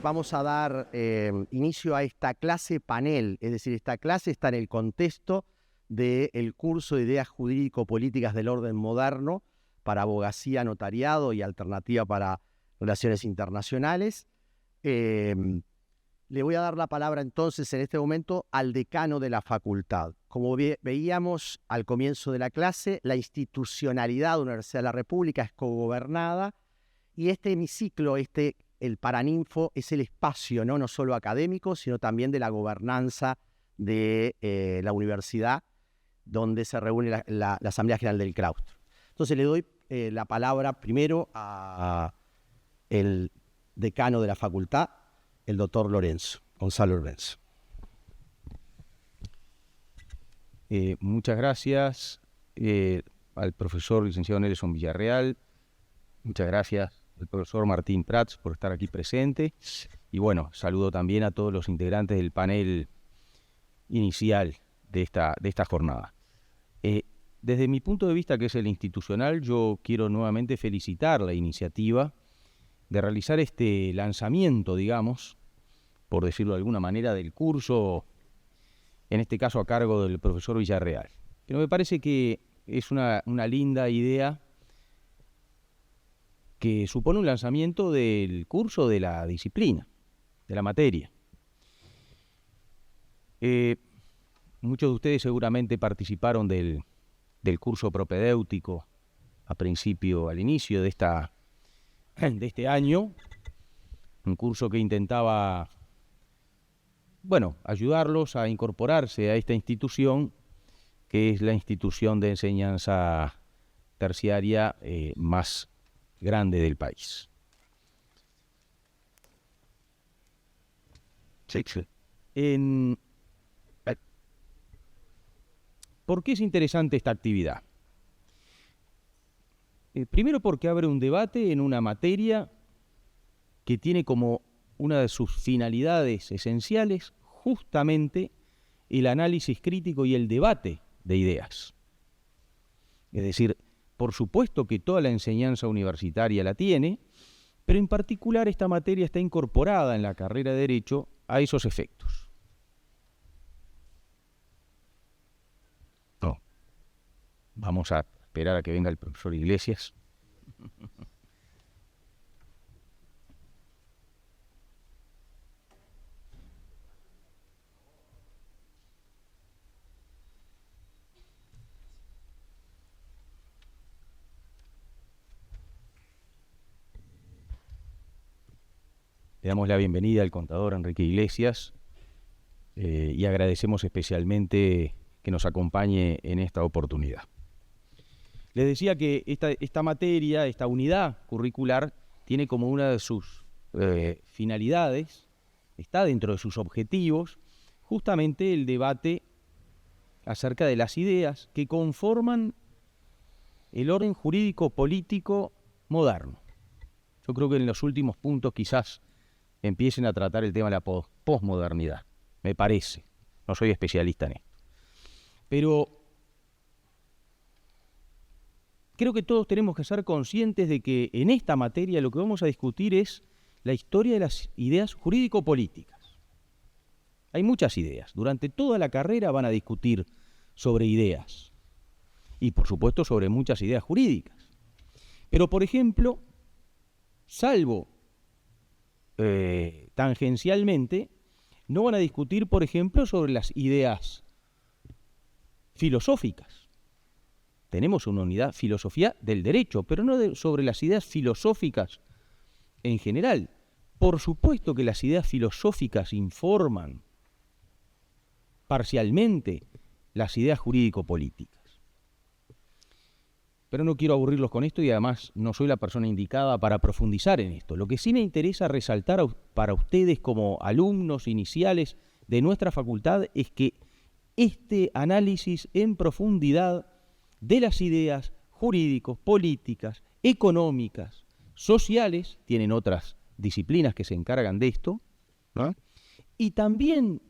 vamos a dar inicio a esta clase panel, es decir, esta clase está en el contexto del curso de Ideas Jurídico-Políticas del Orden Moderno para Abogacía, Notariado y Alternativa para Relaciones Internacionales. Le voy a dar la palabra entonces en este momento al decano de la facultad. Como veíamos al comienzo de la clase, la institucionalidad de la Universidad de la República es cogobernada y este hemiciclo, el Paraninfo, es el espacio no solo académico, sino también de la gobernanza de la universidad, donde se reúne la Asamblea General del Claustro. Entonces le doy la palabra primero al decano de la facultad, el doctor Gonzalo Lorenzo. Muchas gracias al profesor licenciado Nelson Villarreal. Muchas gracias al profesor Martín Prats por estar aquí presente. Y bueno, saludo también a todos los integrantes del panel inicial de esta jornada. Desde mi punto de vista, que es el institucional, yo quiero nuevamente felicitar la iniciativa de realizar este lanzamiento, digamos, por decirlo de alguna manera, del curso, en este caso a cargo del profesor Villarreal. Pero me parece que es una linda idea que supone un lanzamiento del curso de la disciplina, de la materia. Muchos de ustedes seguramente participaron del curso propedéutico al inicio de este año, un curso que intentaba, bueno, ayudarlos a incorporarse a esta institución, que es la institución de enseñanza terciaria más grande del país. ¿Por qué es interesante esta actividad? Primero porque abre un debate en una materia que tiene como una de sus finalidades esenciales justamente el análisis crítico y el debate de ideas. Es decir, por supuesto que toda la enseñanza universitaria la tiene, pero en particular esta materia está incorporada en la carrera de Derecho a esos efectos. No. Vamos a esperar a que venga el profesor Iglesias. Le damos la bienvenida al contador Enrique Iglesias y agradecemos especialmente que nos acompañe en esta oportunidad. Les decía que esta materia, esta unidad curricular, tiene como una de sus finalidades, está dentro de sus objetivos, justamente el debate acerca de las ideas que conforman el orden jurídico-político moderno. Yo creo que en los últimos puntos quizás empiecen a tratar el tema de la posmodernidad, me parece. No soy especialista en esto. Pero creo que todos tenemos que ser conscientes de que en esta materia lo que vamos a discutir es la historia de las ideas jurídico-políticas. Hay muchas ideas. Durante toda la carrera van a discutir sobre ideas. Y por supuesto sobre muchas ideas jurídicas. Pero por ejemplo, salvo tangencialmente, no van a discutir, por ejemplo, sobre las ideas filosóficas. Tenemos una unidad, filosofía del derecho, pero no sobre las ideas filosóficas en general. Por supuesto que las ideas filosóficas informan parcialmente las ideas jurídico-políticas. Pero no quiero aburrirlos con esto y además no soy la persona indicada para profundizar en esto. Lo que sí me interesa resaltar para ustedes como alumnos iniciales de nuestra facultad es que este análisis en profundidad de las ideas jurídicos, políticas, económicas, sociales, tienen otras disciplinas que se encargan de esto, ¿no? Y también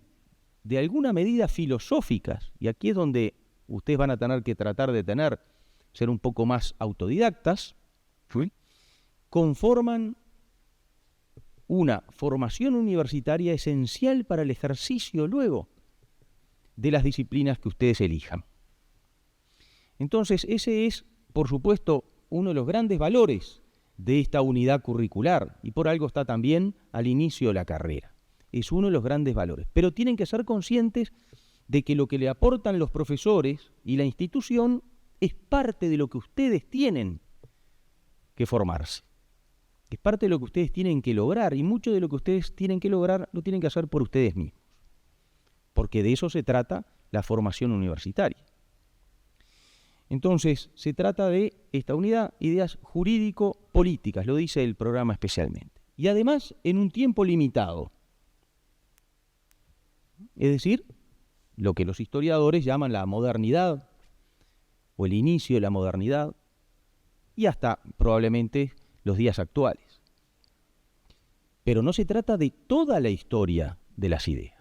de alguna medida filosóficas, y aquí es donde ustedes van a tener que tratar de ser un poco más autodidactas, ¿sí? Conforman una formación universitaria esencial para el ejercicio luego de las disciplinas que ustedes elijan. Entonces, ese es, por supuesto, uno de los grandes valores de esta unidad curricular, y por algo está también al inicio de la carrera. Es uno de los grandes valores. Pero tienen que ser conscientes de que lo que le aportan los profesores y la institución es parte de lo que ustedes tienen que formarse. Es parte de lo que ustedes tienen que lograr, y mucho de lo que ustedes tienen que lograr lo tienen que hacer por ustedes mismos. Porque de eso se trata la formación universitaria. Entonces, se trata de esta unidad, ideas jurídico-políticas, lo dice el programa especialmente. Y además, en un tiempo limitado. Es decir, lo que los historiadores llaman la modernidad, o el inicio de la modernidad, y hasta probablemente los días actuales. Pero no se trata de toda la historia de las ideas.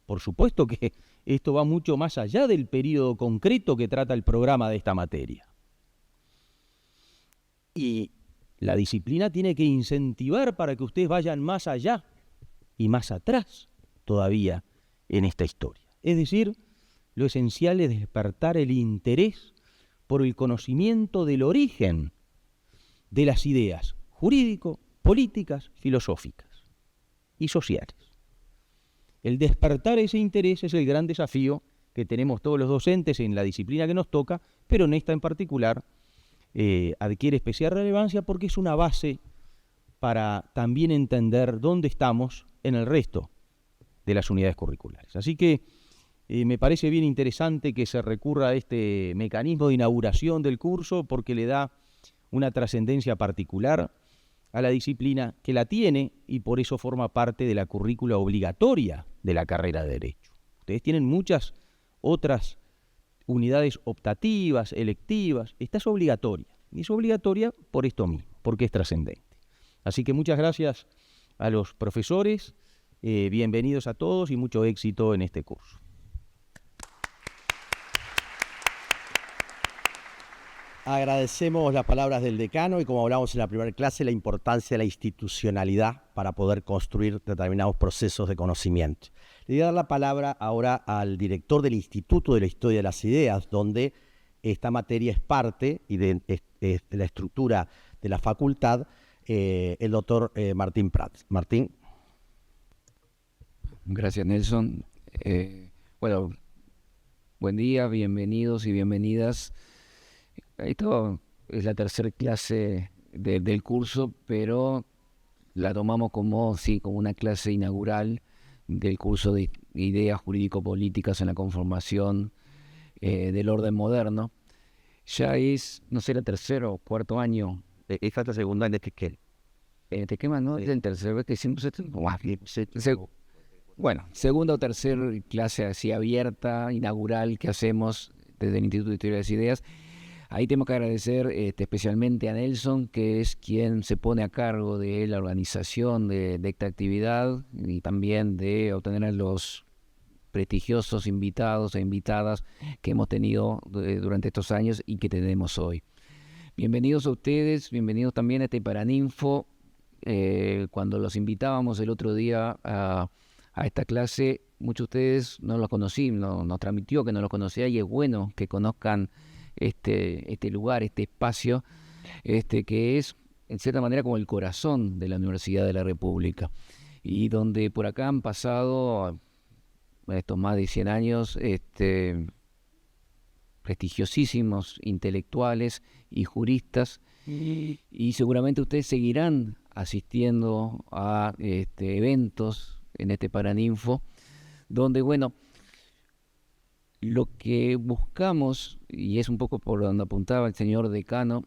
Por supuesto que esto va mucho más allá del periodo concreto que trata el programa de esta materia. Y la disciplina tiene que incentivar para que ustedes vayan más allá y más atrás todavía en esta historia. Es decir, lo esencial es despertar el interés por el conocimiento del origen de las ideas jurídico, políticas, filosóficas y sociales. El despertar ese interés es el gran desafío que tenemos todos los docentes en la disciplina que nos toca, pero en esta en particular adquiere especial relevancia porque es una base para también entender dónde estamos en el resto de las unidades curriculares. Así que me parece bien interesante que se recurra a este mecanismo de inauguración del curso porque le da una trascendencia particular a la disciplina que la tiene y por eso forma parte de la currícula obligatoria de la carrera de Derecho. Ustedes tienen muchas otras unidades optativas, electivas, esta es obligatoria. Y es obligatoria por esto mismo, porque es trascendente. Así que muchas gracias a los profesores, bienvenidos a todos y mucho éxito en este curso. Agradecemos las palabras del decano y, como hablamos en la primera clase, la importancia de la institucionalidad para poder construir determinados procesos de conocimiento. Le voy a dar la palabra ahora al director del Instituto de la Historia de las Ideas, donde esta materia es parte y de la estructura de la facultad, el doctor Martín Prats. Martín. Gracias, Nelson. Bueno, buen día, bienvenidos y bienvenidas. Esto es la tercera clase del curso, pero la tomamos como una clase inaugural del curso de Ideas Jurídico-Políticas en la Conformación del Orden Moderno. Ya es, no sé, el tercero o cuarto año. Esta es la segunda en Tequel. Tequema, ¿no? Es el tercero que hicimos esto. Bueno, segunda o tercera clase así abierta, inaugural, que hacemos desde el Instituto de Historia de las Ideas. Ahí tengo que agradecer especialmente a Nelson, que es quien se pone a cargo de la organización de esta actividad y también de obtener a los prestigiosos invitados e invitadas que hemos tenido durante estos años y que tenemos hoy. Bienvenidos a ustedes, bienvenidos también a este Paraninfo. Cuando los invitábamos el otro día a esta clase, muchos de ustedes no los conocí, nos transmitió que no los conocía y es bueno que conozcan este lugar, este espacio, que es en cierta manera como el corazón de la Universidad de la República y donde por acá han pasado estos más de 100 años prestigiosísimos intelectuales y juristas y seguramente ustedes seguirán asistiendo a eventos en este Paraninfo donde, bueno, lo que buscamos, y es un poco por donde apuntaba el señor decano,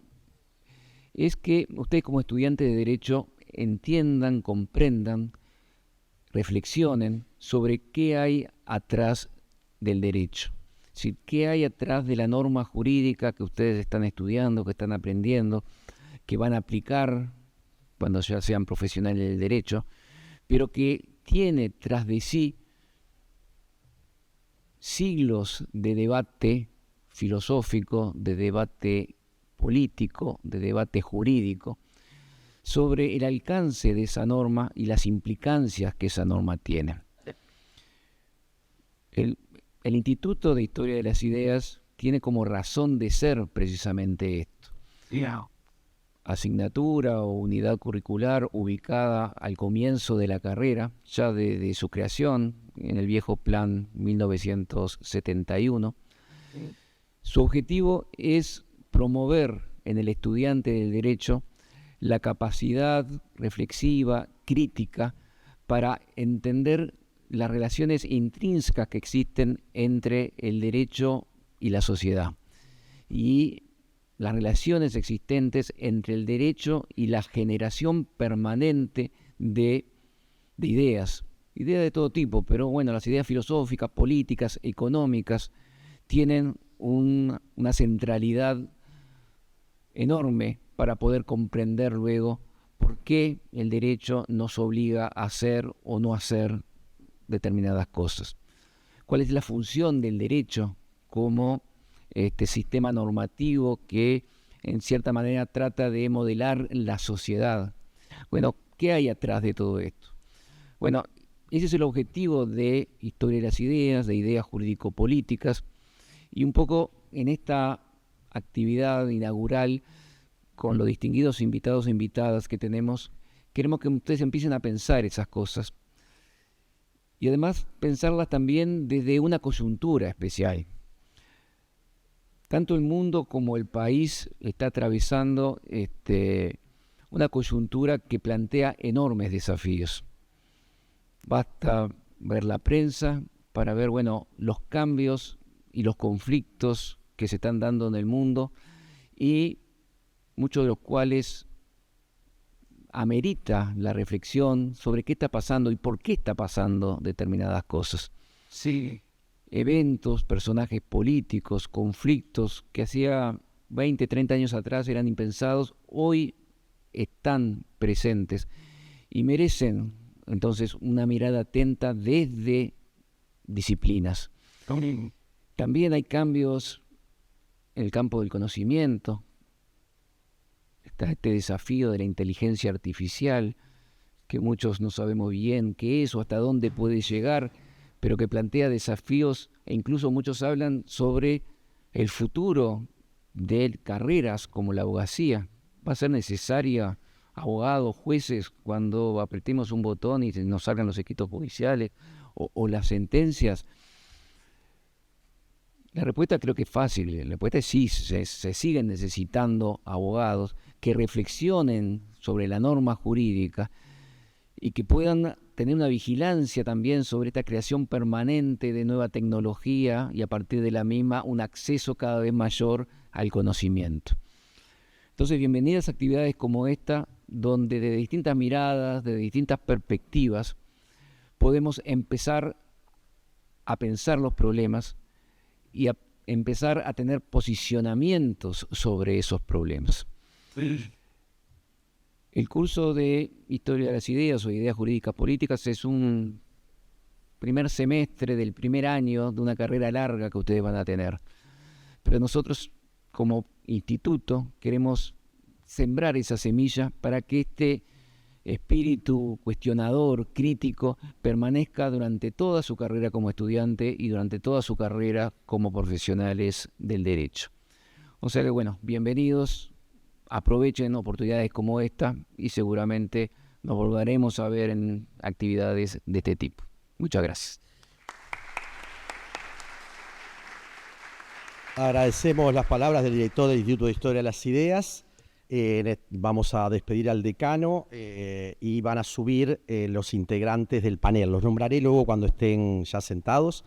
es que ustedes como estudiantes de Derecho entiendan, comprendan, reflexionen sobre qué hay atrás del derecho. Es decir, qué hay atrás de la norma jurídica que ustedes están estudiando, que están aprendiendo, que van a aplicar cuando ya sean profesionales del derecho, pero que tiene tras de sí siglos de debate filosófico, de debate político, de debate jurídico, sobre el alcance de esa norma y las implicancias que esa norma tiene. El Instituto de Historia de las Ideas tiene como razón de ser precisamente esto. Asignatura o unidad curricular ubicada al comienzo de la carrera, ya de su creación, en el viejo plan 1971. Su objetivo es promover en el estudiante del derecho la capacidad reflexiva, crítica, para entender las relaciones intrínsecas que existen entre el derecho y la sociedad, y las relaciones existentes entre el derecho y la generación permanente de ideas de todo tipo, pero bueno, las ideas filosóficas, políticas, económicas, tienen una centralidad enorme para poder comprender luego por qué el derecho nos obliga a hacer o no hacer determinadas cosas. ¿Cuál es la función del derecho como sistema normativo que en cierta manera trata de modelar la sociedad? Bueno, ¿qué hay atrás de todo esto? Bueno, ese es el objetivo de Historia de las Ideas, de ideas jurídico-políticas, y un poco en esta actividad inaugural, con los distinguidos invitados e invitadas que tenemos, queremos que ustedes empiecen a pensar esas cosas, y además pensarlas también desde una coyuntura especial. Tanto el mundo como el país está atravesando una coyuntura que plantea enormes desafíos. Basta ver la prensa para ver, los cambios y los conflictos que se están dando en el mundo, y muchos de los cuales amerita la reflexión sobre qué está pasando y por qué está pasando determinadas cosas. Sí. Eventos, personajes políticos, conflictos que hacía 20, 30 años atrás eran impensados, hoy están presentes y merecen entonces una mirada atenta desde disciplinas. También hay cambios en el campo del conocimiento. Está este desafío de la inteligencia artificial, que muchos no sabemos bien qué es o hasta dónde puede llegar, pero que plantea desafíos, e incluso muchos hablan sobre el futuro de carreras como la abogacía. Va a ser necesaria abogados, jueces, cuando apretemos un botón y nos salgan los escritos judiciales o las sentencias. La respuesta creo que es fácil. La respuesta es sí, se siguen necesitando abogados que reflexionen sobre la norma jurídica y que puedan tener una vigilancia también sobre esta creación permanente de nueva tecnología y a partir de la misma un acceso cada vez mayor al conocimiento. Entonces, bienvenidas a actividades como esta, donde de distintas miradas, de distintas perspectivas, podemos empezar a pensar los problemas y a empezar a tener posicionamientos sobre esos problemas. El curso de Historia de las Ideas o Ideas Jurídicas Políticas es un primer semestre del primer año de una carrera larga que ustedes van a tener. Pero nosotros, como instituto, queremos sembrar esa semilla para que este espíritu cuestionador, crítico, permanezca durante toda su carrera como estudiante y durante toda su carrera como profesionales del derecho. O sea que, bienvenidos, aprovechen oportunidades como esta y seguramente nos volveremos a ver en actividades de este tipo. Muchas gracias. Agradecemos las palabras del director del Instituto de Historia de las Ideas. Vamos a despedir al decano y van a subir los integrantes del panel. Los nombraré luego cuando estén ya sentados.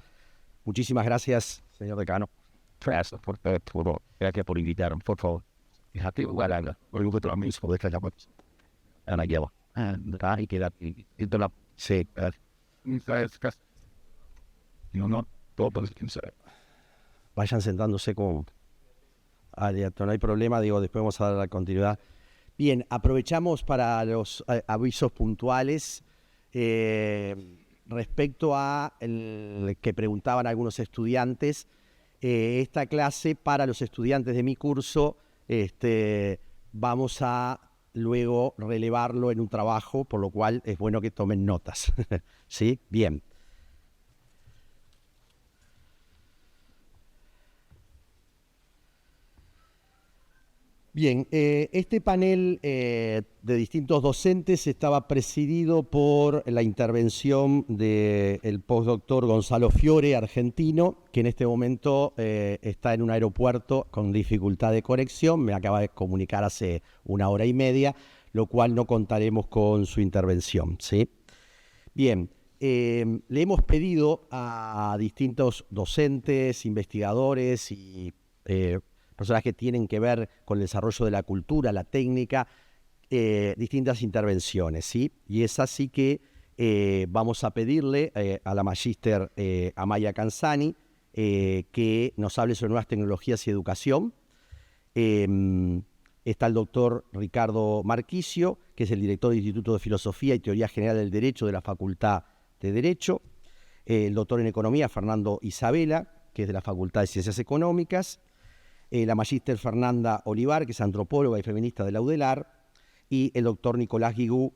Muchísimas gracias, señor decano. Gracias por invitarme, por favor. Sí. Vayan sentándose con aliento, no hay problema, después vamos a dar la continuidad. Bien, aprovechamos para los avisos puntuales respecto a el que preguntaban algunos estudiantes. Esta clase para los estudiantes de mi curso vamos a luego relevarlo en un trabajo, por lo cual es bueno que tomen notas. ¿Sí? Bien. Bien, este panel de distintos docentes estaba presidido por la intervención del postdoctor Gonzalo Fiore, argentino, que en este momento está en un aeropuerto con dificultad de conexión. Me acaba de comunicar hace 1 hora y media, lo cual no contaremos con su intervención, ¿sí? Bien, le hemos pedido a distintos docentes, investigadores y personas que tienen que ver con el desarrollo de la cultura, la técnica, distintas intervenciones, ¿sí? Y es así que vamos a pedirle a la magíster Amaya Canzani que nos hable sobre nuevas tecnologías y educación. Está el doctor Ricardo Marquicio, que es el director del Instituto de Filosofía y Teoría General del Derecho de la Facultad de Derecho. El doctor en Economía, Fernando Isabela, que es de la Facultad de Ciencias Económicas. La magíster Fernanda Olivar, que es antropóloga y feminista de la UDELAR, y el doctor Nicolás Guigú,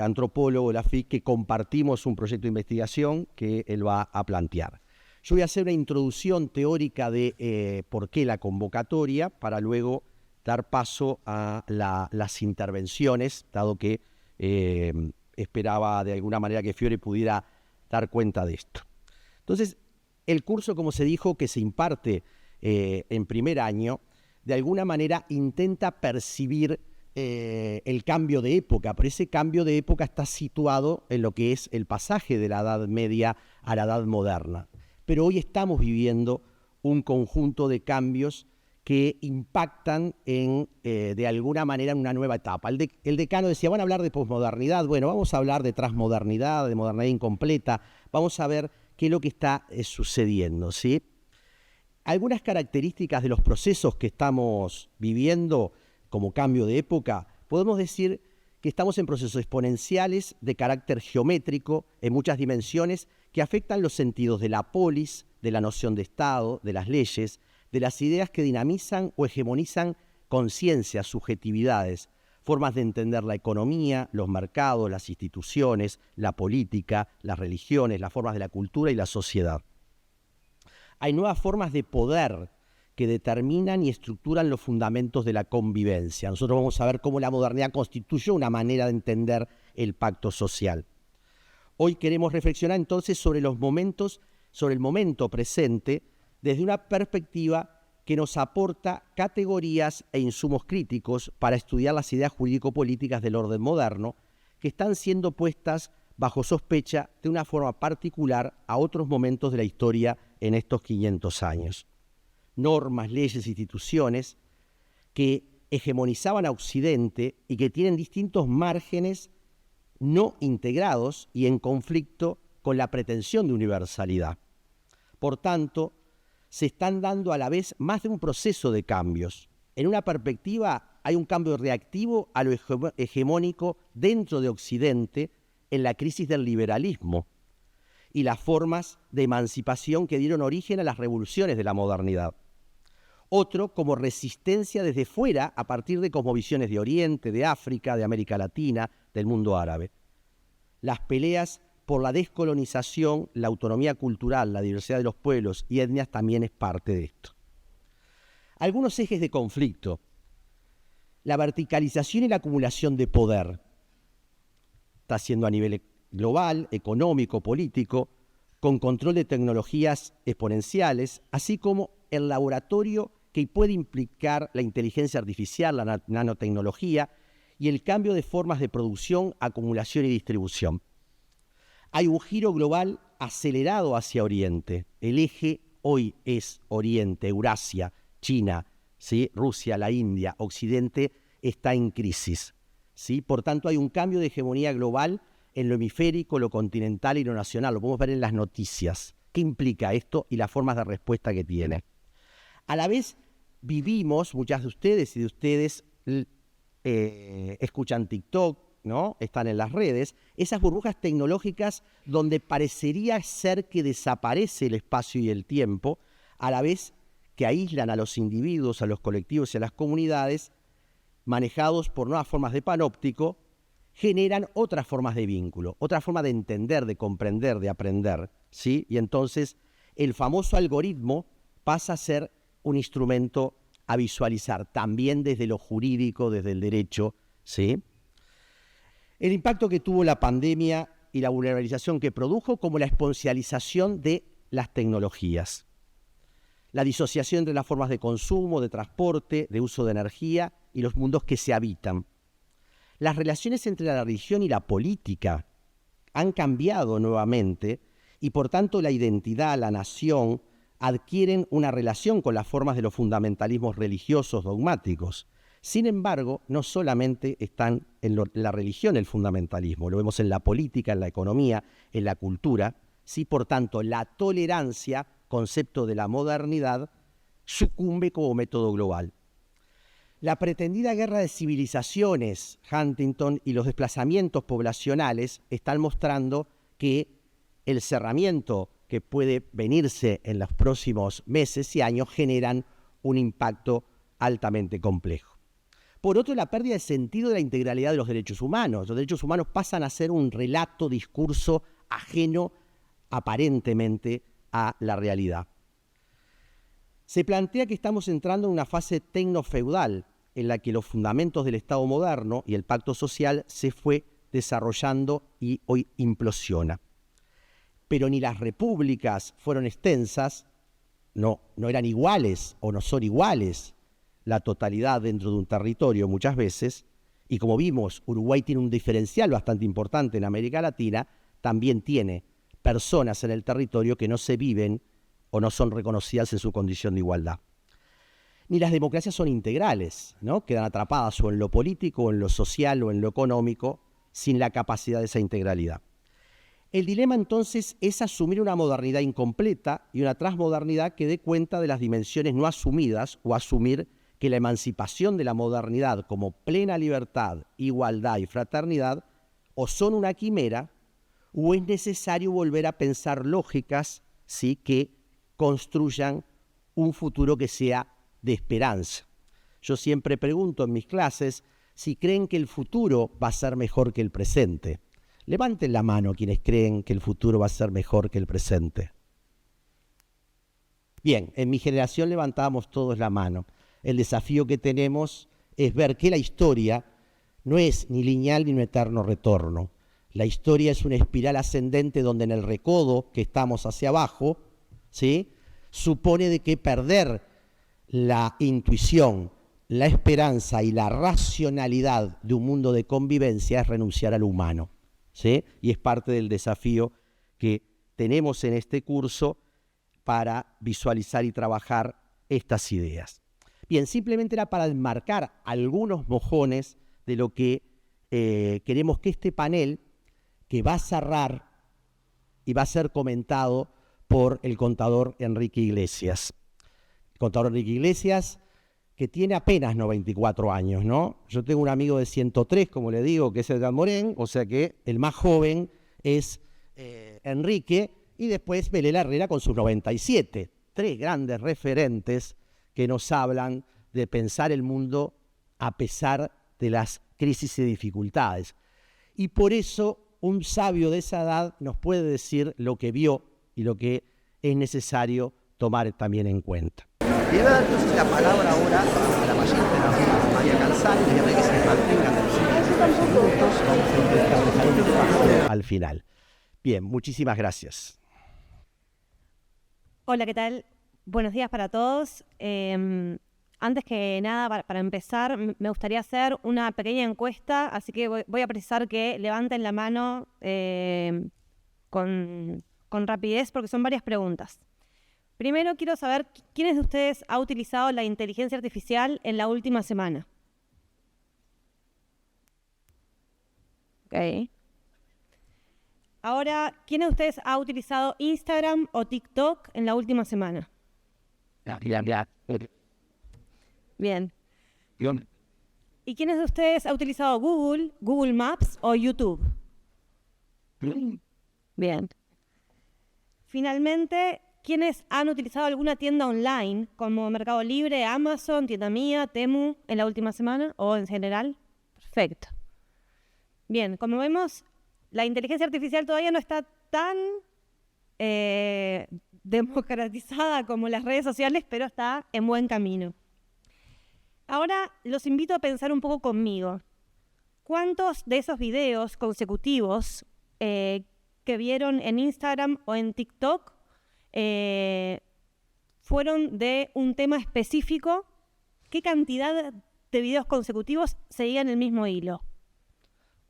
antropólogo de la FIC, que compartimos un proyecto de investigación que él va a plantear. Yo voy a hacer una introducción teórica de por qué la convocatoria, para luego dar paso a las intervenciones, dado que esperaba de alguna manera que Fiore pudiera dar cuenta de esto. Entonces, el curso, como se dijo, que se imparte en primer año, de alguna manera intenta percibir el cambio de época, pero ese cambio de época está situado en lo que es el pasaje de la Edad Media a la Edad Moderna. Pero hoy estamos viviendo un conjunto de cambios que impactan de alguna manera en una nueva etapa. El decano decía, van a hablar de posmodernidad. Bueno, vamos a hablar de transmodernidad, de modernidad incompleta. Vamos a ver qué es lo que está sucediendo, ¿sí? Algunas características de los procesos que estamos viviendo como cambio de época, podemos decir que estamos en procesos exponenciales de carácter geométrico en muchas dimensiones que afectan los sentidos de la polis, de la noción de Estado, de las leyes, de las ideas que dinamizan o hegemonizan conciencias, subjetividades, formas de entender la economía, los mercados, las instituciones, la política, las religiones, las formas de la cultura y la sociedad. Hay nuevas formas de poder que determinan y estructuran los fundamentos de la convivencia. Nosotros vamos a ver cómo la modernidad constituye una manera de entender el pacto social. Hoy queremos reflexionar entonces sobre el momento presente desde una perspectiva que nos aporta categorías e insumos críticos para estudiar las ideas jurídico-políticas del orden moderno que están siendo puestas bajo sospecha de una forma particular a otros momentos de la historia en estos 500 años. Normas, leyes, instituciones que hegemonizaban a Occidente y que tienen distintos márgenes no integrados y en conflicto con la pretensión de universalidad. Por tanto, se están dando a la vez más de un proceso de cambios. En una perspectiva hay un cambio reactivo a lo hegemónico dentro de Occidente en la crisis del liberalismo y las formas de emancipación que dieron origen a las revoluciones de la modernidad. Otro como resistencia desde fuera a partir de cosmovisiones de Oriente, de África, de América Latina, del mundo árabe. Las peleas por la descolonización, la autonomía cultural, la diversidad de los pueblos y etnias también es parte de esto. Algunos ejes de conflicto. La verticalización y la acumulación de poder. Está haciendo a nivel global, económico, político, con control de tecnologías exponenciales, así como el laboratorio que puede implicar la inteligencia artificial, la nanotecnología y el cambio de formas de producción, acumulación y distribución. Hay un giro global acelerado hacia Oriente. El eje hoy es Oriente, Eurasia, China, ¿sí? Rusia, la India, Occidente está en crisis, ¿sí? Por tanto, hay un cambio de hegemonía global en lo hemisférico, lo continental y lo nacional. Lo podemos ver en las noticias. ¿Qué implica esto y las formas de respuesta que tiene? A la vez, vivimos, muchas de ustedes escuchan TikTok, ¿no? Están en las redes, esas burbujas tecnológicas donde parecería ser que desaparece el espacio y el tiempo, a la vez que aíslan a los individuos, a los colectivos y a las comunidades, manejados por nuevas formas de panóptico, generan otras formas de vínculo, otra forma de entender, de comprender, de aprender, ¿sí? Y entonces el famoso algoritmo pasa a ser un instrumento a visualizar, también desde lo jurídico, desde el derecho, ¿sí? El impacto que tuvo la pandemia y la vulnerabilización que produjo, como la exponencialización de las tecnologías. La disociación entre las formas de consumo, de transporte, de uso de energía y los mundos que se habitan. Las relaciones entre la religión y la política han cambiado nuevamente y por tanto la identidad, la nación, adquieren una relación con las formas de los fundamentalismos religiosos dogmáticos. Sin embargo, no solamente están en la religión el fundamentalismo, lo vemos en la política, en la economía, en la cultura. Sí, por tanto, la tolerancia, concepto de la modernidad, sucumbe como método global. La pretendida guerra de civilizaciones, Huntington, y los desplazamientos poblacionales están mostrando que el cerramiento que puede venirse en los próximos meses y años generan un impacto altamente complejo. Por otro, la pérdida de sentido de la integralidad de los derechos humanos. Los derechos humanos pasan a ser un relato, discurso ajeno aparentemente a la realidad. Se plantea que estamos entrando en una fase tecnofeudal en la que los fundamentos del Estado moderno y el pacto social se fue desarrollando y hoy implosiona. Pero ni las repúblicas fueron extensas, no eran iguales o no son iguales la totalidad dentro de un territorio muchas veces, y como vimos, Uruguay tiene un diferencial bastante importante en América Latina, también tiene personas en el territorio que no se viven o no son reconocidas en su condición de igualdad. Ni las democracias son integrales, ¿no? Quedan atrapadas o en lo político, o en lo social, o en lo económico, sin la capacidad de esa integralidad. El dilema entonces es asumir una modernidad incompleta y una transmodernidad que dé cuenta de las dimensiones no asumidas, o asumir que la emancipación de la modernidad como plena libertad, igualdad y fraternidad o son una quimera, o es necesario volver a pensar lógicas, ¿sí?, que construyan un futuro que sea de esperanza. Yo siempre pregunto en mis clases si creen que el futuro va a ser mejor que el presente. Levanten la mano quienes creen que el futuro va a ser mejor que el presente. Bien, en mi generación levantábamos todos la mano. El desafío que tenemos es ver que la historia no es ni lineal ni un eterno retorno. La historia es una espiral ascendente donde en el recodo que estamos hacia abajo, ¿sí?, supone de que perder la intuición, la esperanza y la racionalidad de un mundo de convivencia es renunciar al humano, ¿sí? Y es parte del desafío que tenemos en este curso para visualizar y trabajar estas ideas. Bien, simplemente era para enmarcar algunos mojones de lo que queremos que este panel, que va a cerrar y va a ser comentado por el contador Enrique Iglesias. El contador Enrique Iglesias, que tiene apenas 94 años, ¿no? Yo tengo un amigo de 103, como le digo, que es Edgar Morén, o sea que el más joven es Enrique, y después Belela Herrera con sus 97. Tres grandes referentes que nos hablan de pensar el mundo a pesar de las crisis y dificultades. Y por eso un sabio de esa edad nos puede decir lo que vio y lo que es necesario tomar también en cuenta. Le voy a dar entonces la palabra ahora a la maestra María Calzani, y que se mantengan los siguientes minutos al final. Bien, muchísimas gracias. Hola, ¿qué tal? Buenos días para todos. Antes que nada, para empezar, me gustaría hacer una pequeña encuesta, así que voy a precisar que levanten la mano con rapidez, porque son varias preguntas. Primero, quiero saber quiénes de ustedes ha utilizado la inteligencia artificial en la última semana. Ok. Ahora, ¿quiénes de ustedes ha utilizado Instagram o TikTok en la última semana? Bien. ¿Y quiénes de ustedes ha utilizado Google, Google Maps o YouTube? Bien. Finalmente, ¿quiénes han utilizado alguna tienda online como Mercado Libre, Amazon, Tienda Mía, Temu en la última semana o en general? Perfecto. Bien, como vemos, la inteligencia artificial todavía no está tan democratizada como las redes sociales, pero está en buen camino. Ahora los invito a pensar un poco conmigo. ¿Cuántos de esos videos consecutivos que vieron en Instagram o en TikTok fueron de un tema específico? ¿Qué cantidad de videos consecutivos seguían el mismo hilo?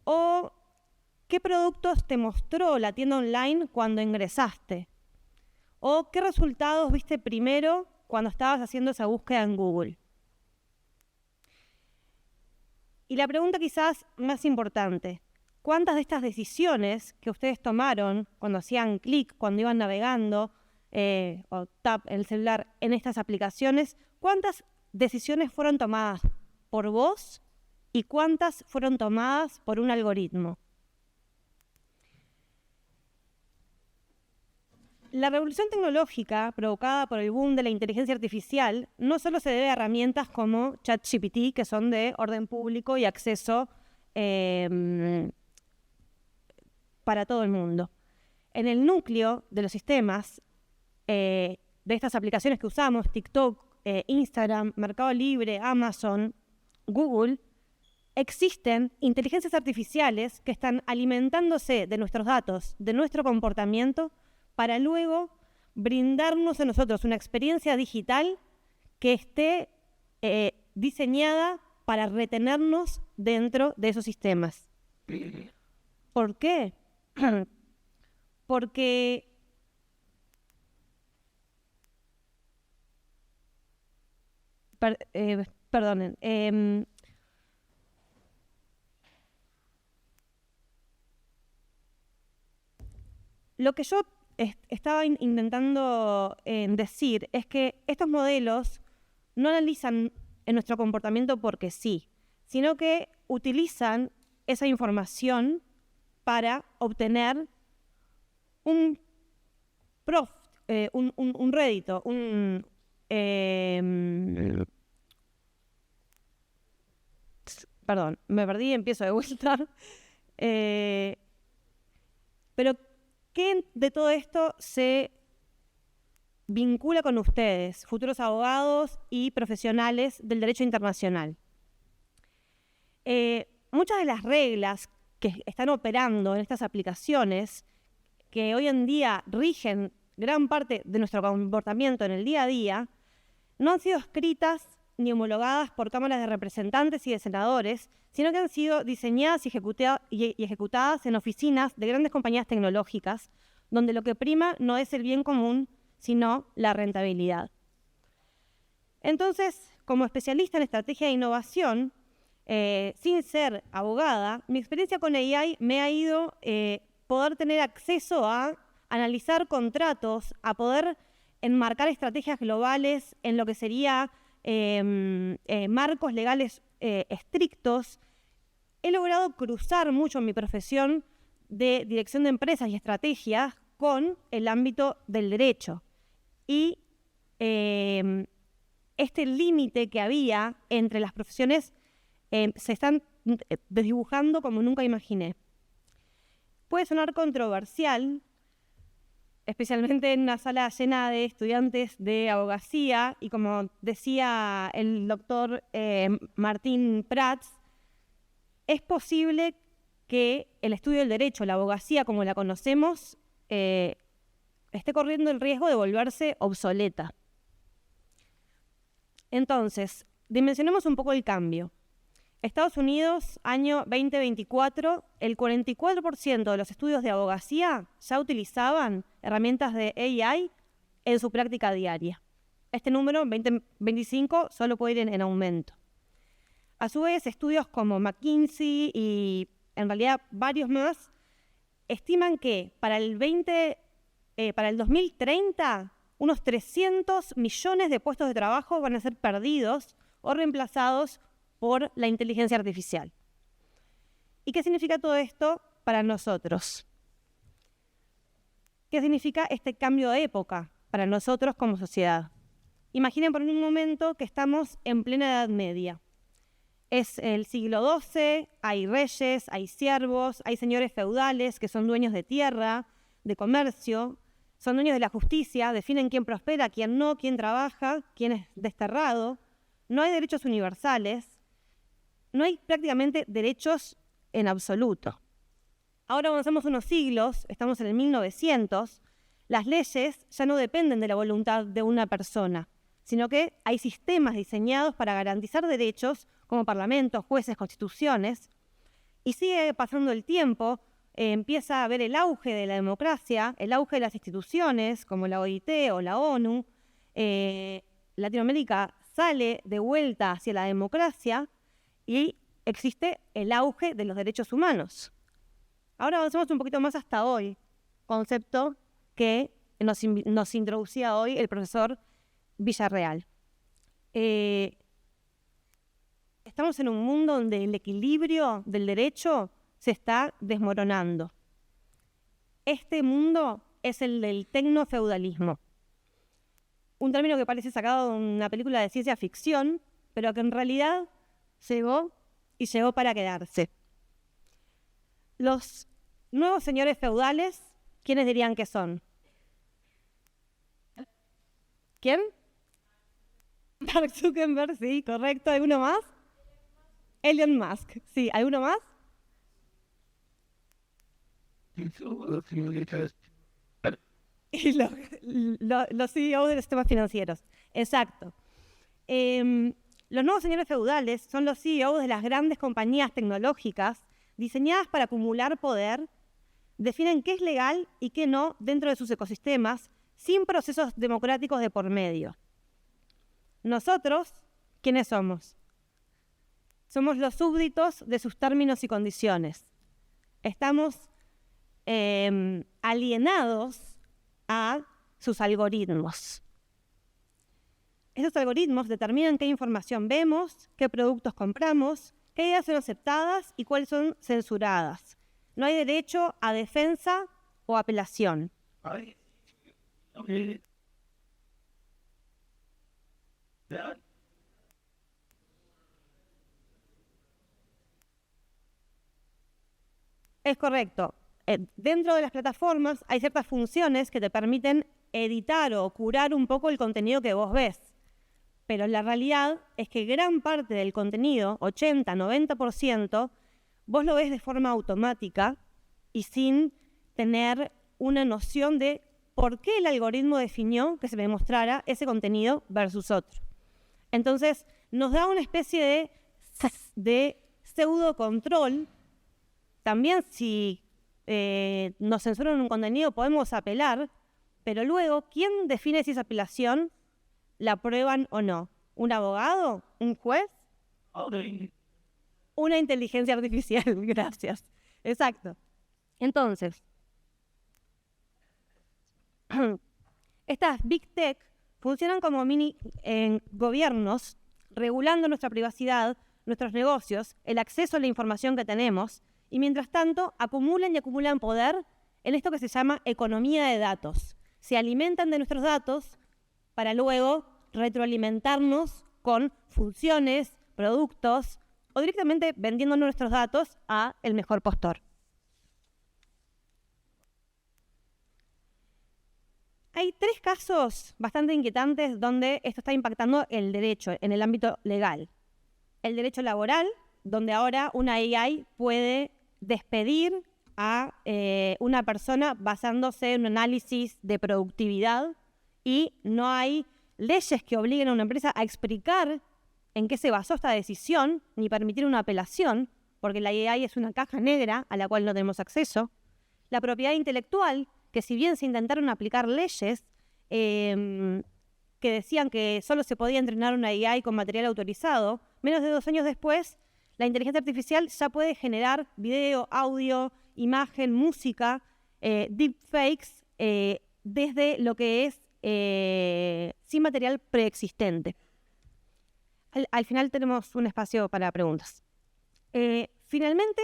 ¿O qué productos te mostró la tienda online cuando ingresaste? ¿O qué resultados viste primero cuando estabas haciendo esa búsqueda en Google? Y la pregunta quizás más importante, ¿cuántas de estas decisiones que ustedes tomaron cuando hacían clic, cuando iban navegando o tap en el celular en estas aplicaciones, cuántas decisiones fueron tomadas por vos y cuántas fueron tomadas por un algoritmo? La revolución tecnológica provocada por el boom de la inteligencia artificial no solo se debe a herramientas como ChatGPT, que son de orden público y acceso para todo el mundo. En el núcleo de los sistemas de estas aplicaciones que usamos, TikTok, Instagram, Mercado Libre, Amazon, Google, existen inteligencias artificiales que están alimentándose de nuestros datos, de nuestro comportamiento, para luego brindarnos a nosotros una experiencia digital que esté diseñada para retenernos dentro de esos sistemas. ¿Por qué? Porque perdonen. Lo que yo estaba intentando decir es que estos modelos no analizan en nuestro comportamiento porque sí, sino que utilizan esa información para obtener un rédito, perdón, me perdí, empiezo de vuelta. Pero ¿qué de todo esto se vincula con ustedes, futuros abogados y profesionales del derecho internacional? Muchas de las reglas que están operando en estas aplicaciones, que hoy en día rigen gran parte de nuestro comportamiento en el día a día, no han sido escritas ni homologadas por cámaras de representantes y de senadores, sino que han sido diseñadas y ejecutadas en oficinas de grandes compañías tecnológicas, donde lo que prima no es el bien común, sino la rentabilidad. Entonces, como especialista en estrategia de innovación, sin ser abogada, mi experiencia con AI me ha ido poder tener acceso a analizar contratos, a poder enmarcar estrategias globales en lo que sería marcos legales estrictos. He logrado cruzar mucho mi profesión de dirección de empresas y estrategias con el ámbito del derecho. Y este límite que había entre las profesiones se están desdibujando como nunca imaginé. Puede sonar controversial, especialmente en una sala llena de estudiantes de abogacía, y como decía el doctor Martín Prats, es posible que el estudio del derecho, la abogacía como la conocemos, esté corriendo el riesgo de volverse obsoleta. Entonces, dimensionemos un poco el cambio. Estados Unidos, año 2024, el 44% de los estudios de abogacía ya utilizaban herramientas de AI en su práctica diaria. Este número, en 2025, solo puede ir en aumento. A su vez, estudios como McKinsey y en realidad varios más estiman que para el 2030, unos 300 millones de puestos de trabajo van a ser perdidos o reemplazados por la inteligencia artificial. ¿Y qué significa todo esto para nosotros? ¿Qué significa este cambio de época? para nosotros como sociedad. Imaginen por un momento que estamos en plena Edad Media. Es el siglo XII, hay reyes, hay siervos, hay señores feudales que son dueños de tierra, de comercio, son dueños de la justicia, definen quién prospera, quién no, quién trabaja, quién es desterrado. No hay derechos universales, no hay prácticamente derechos en absoluto. Ahora avanzamos unos siglos, estamos en el 1900, las leyes ya no dependen de la voluntad de una persona, sino que hay sistemas diseñados para garantizar derechos como parlamentos, jueces, constituciones, y sigue pasando el tiempo, empieza a haber el auge de la democracia, el auge de las instituciones como la OIT o la ONU. Latinoamérica sale de vuelta hacia la democracia y existe el auge de los derechos humanos. Ahora avanzamos un poquito más hasta hoy, concepto que nos introducía hoy el profesor Villarreal. Estamos en un mundo donde el equilibrio del derecho se está desmoronando. Este mundo es el del tecnofeudalismo. Un término que parece sacado de una película de ciencia ficción, pero que en realidad llegó para quedarse. Los nuevos señores feudales, ¿quiénes dirían que son? ¿Quién? Mark Zuckerberg, sí, correcto. ¿Alguno más? Elon Musk, sí. ¿Alguno más? Y los CEOs de los sistemas financieros. Exacto. Los nuevos señores feudales son los CEOs de las grandes compañías tecnológicas diseñadas para acumular poder, definen qué es legal y qué no dentro de sus ecosistemas, sin procesos democráticos de por medio. Nosotros, ¿quiénes somos? Somos los súbditos de sus términos y condiciones. Estamos alienados a sus algoritmos. Esos algoritmos determinan qué información vemos, qué productos compramos, qué ideas son aceptadas y cuáles son censuradas. No hay derecho a defensa o apelación. Es correcto. Dentro de las plataformas hay ciertas funciones que te permiten editar o curar un poco el contenido que vos ves. Pero la realidad es que gran parte del contenido, 80-90%, vos lo ves de forma automática y sin tener una noción de por qué el algoritmo definió que se me mostrara ese contenido versus otro. Entonces, nos da una especie de pseudo control. También si nos censuran un contenido podemos apelar, pero luego, ¿quién define si esa apelación la aprueban o no? ¿Un abogado? ¿Un juez? Una inteligencia artificial, gracias. Exacto. Entonces, estas Big Tech funcionan como mini gobiernos, regulando nuestra privacidad, nuestros negocios, el acceso a la información que tenemos, y mientras tanto acumulan y acumulan poder en esto que se llama economía de datos. Se alimentan de nuestros datos para luego retroalimentarnos con funciones, productos o directamente vendiendo nuestros datos a el mejor postor. Hay 3 casos bastante inquietantes donde esto está impactando el derecho en el ámbito legal. El derecho laboral, donde ahora una AI puede despedir a una persona basándose en un análisis de productividad y no hay leyes que obliguen a una empresa a explicar en qué se basó esta decisión ni permitir una apelación, porque la AI es una caja negra a la cual no tenemos acceso. La propiedad intelectual, que si bien se intentaron aplicar leyes que decían que solo se podía entrenar una AI con material autorizado, menos de 2 años después, la inteligencia artificial ya puede generar video, audio, imagen, música, deepfakes, desde lo que es sin material preexistente. Al final tenemos un espacio para preguntas. Finalmente,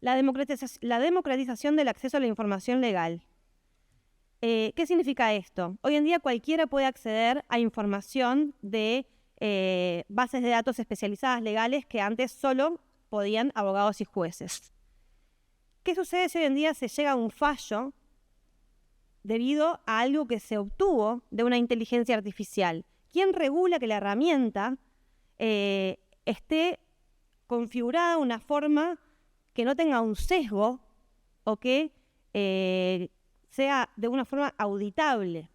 la democratización del acceso a la información legal. ¿Qué significa esto? Hoy en día cualquiera puede acceder a información de bases de datos especializadas legales que antes solo podían abogados y jueces. ¿Qué sucede si hoy en día se llega a un fallo debido a algo que se obtuvo de una inteligencia artificial? ¿Quién regula que la herramienta esté configurada de una forma que no tenga un sesgo o que sea de una forma auditable?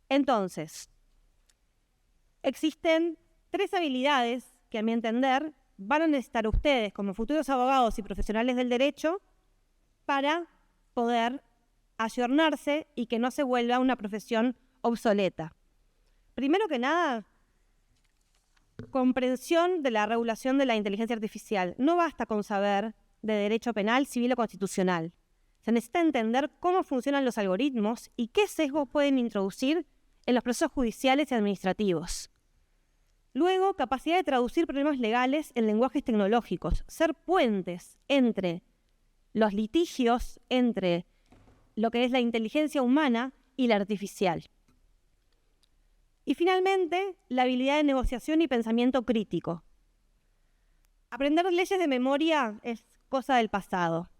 Entonces, existen 3 habilidades que, a mi entender, van a necesitar ustedes como futuros abogados y profesionales del derecho para poder ayornarse y que no se vuelva una profesión obsoleta. Primero que nada, comprensión de la regulación de la inteligencia artificial. No basta con saber de derecho penal, civil o constitucional. Se necesita entender cómo funcionan los algoritmos y qué sesgos pueden introducir en los procesos judiciales y administrativos. Luego, capacidad de traducir problemas legales en lenguajes tecnológicos, ser puentes entre los litigios, entre lo que es la inteligencia humana y la artificial. Y finalmente, la habilidad de negociación y pensamiento crítico. Aprender leyes de memoria es cosa del pasado.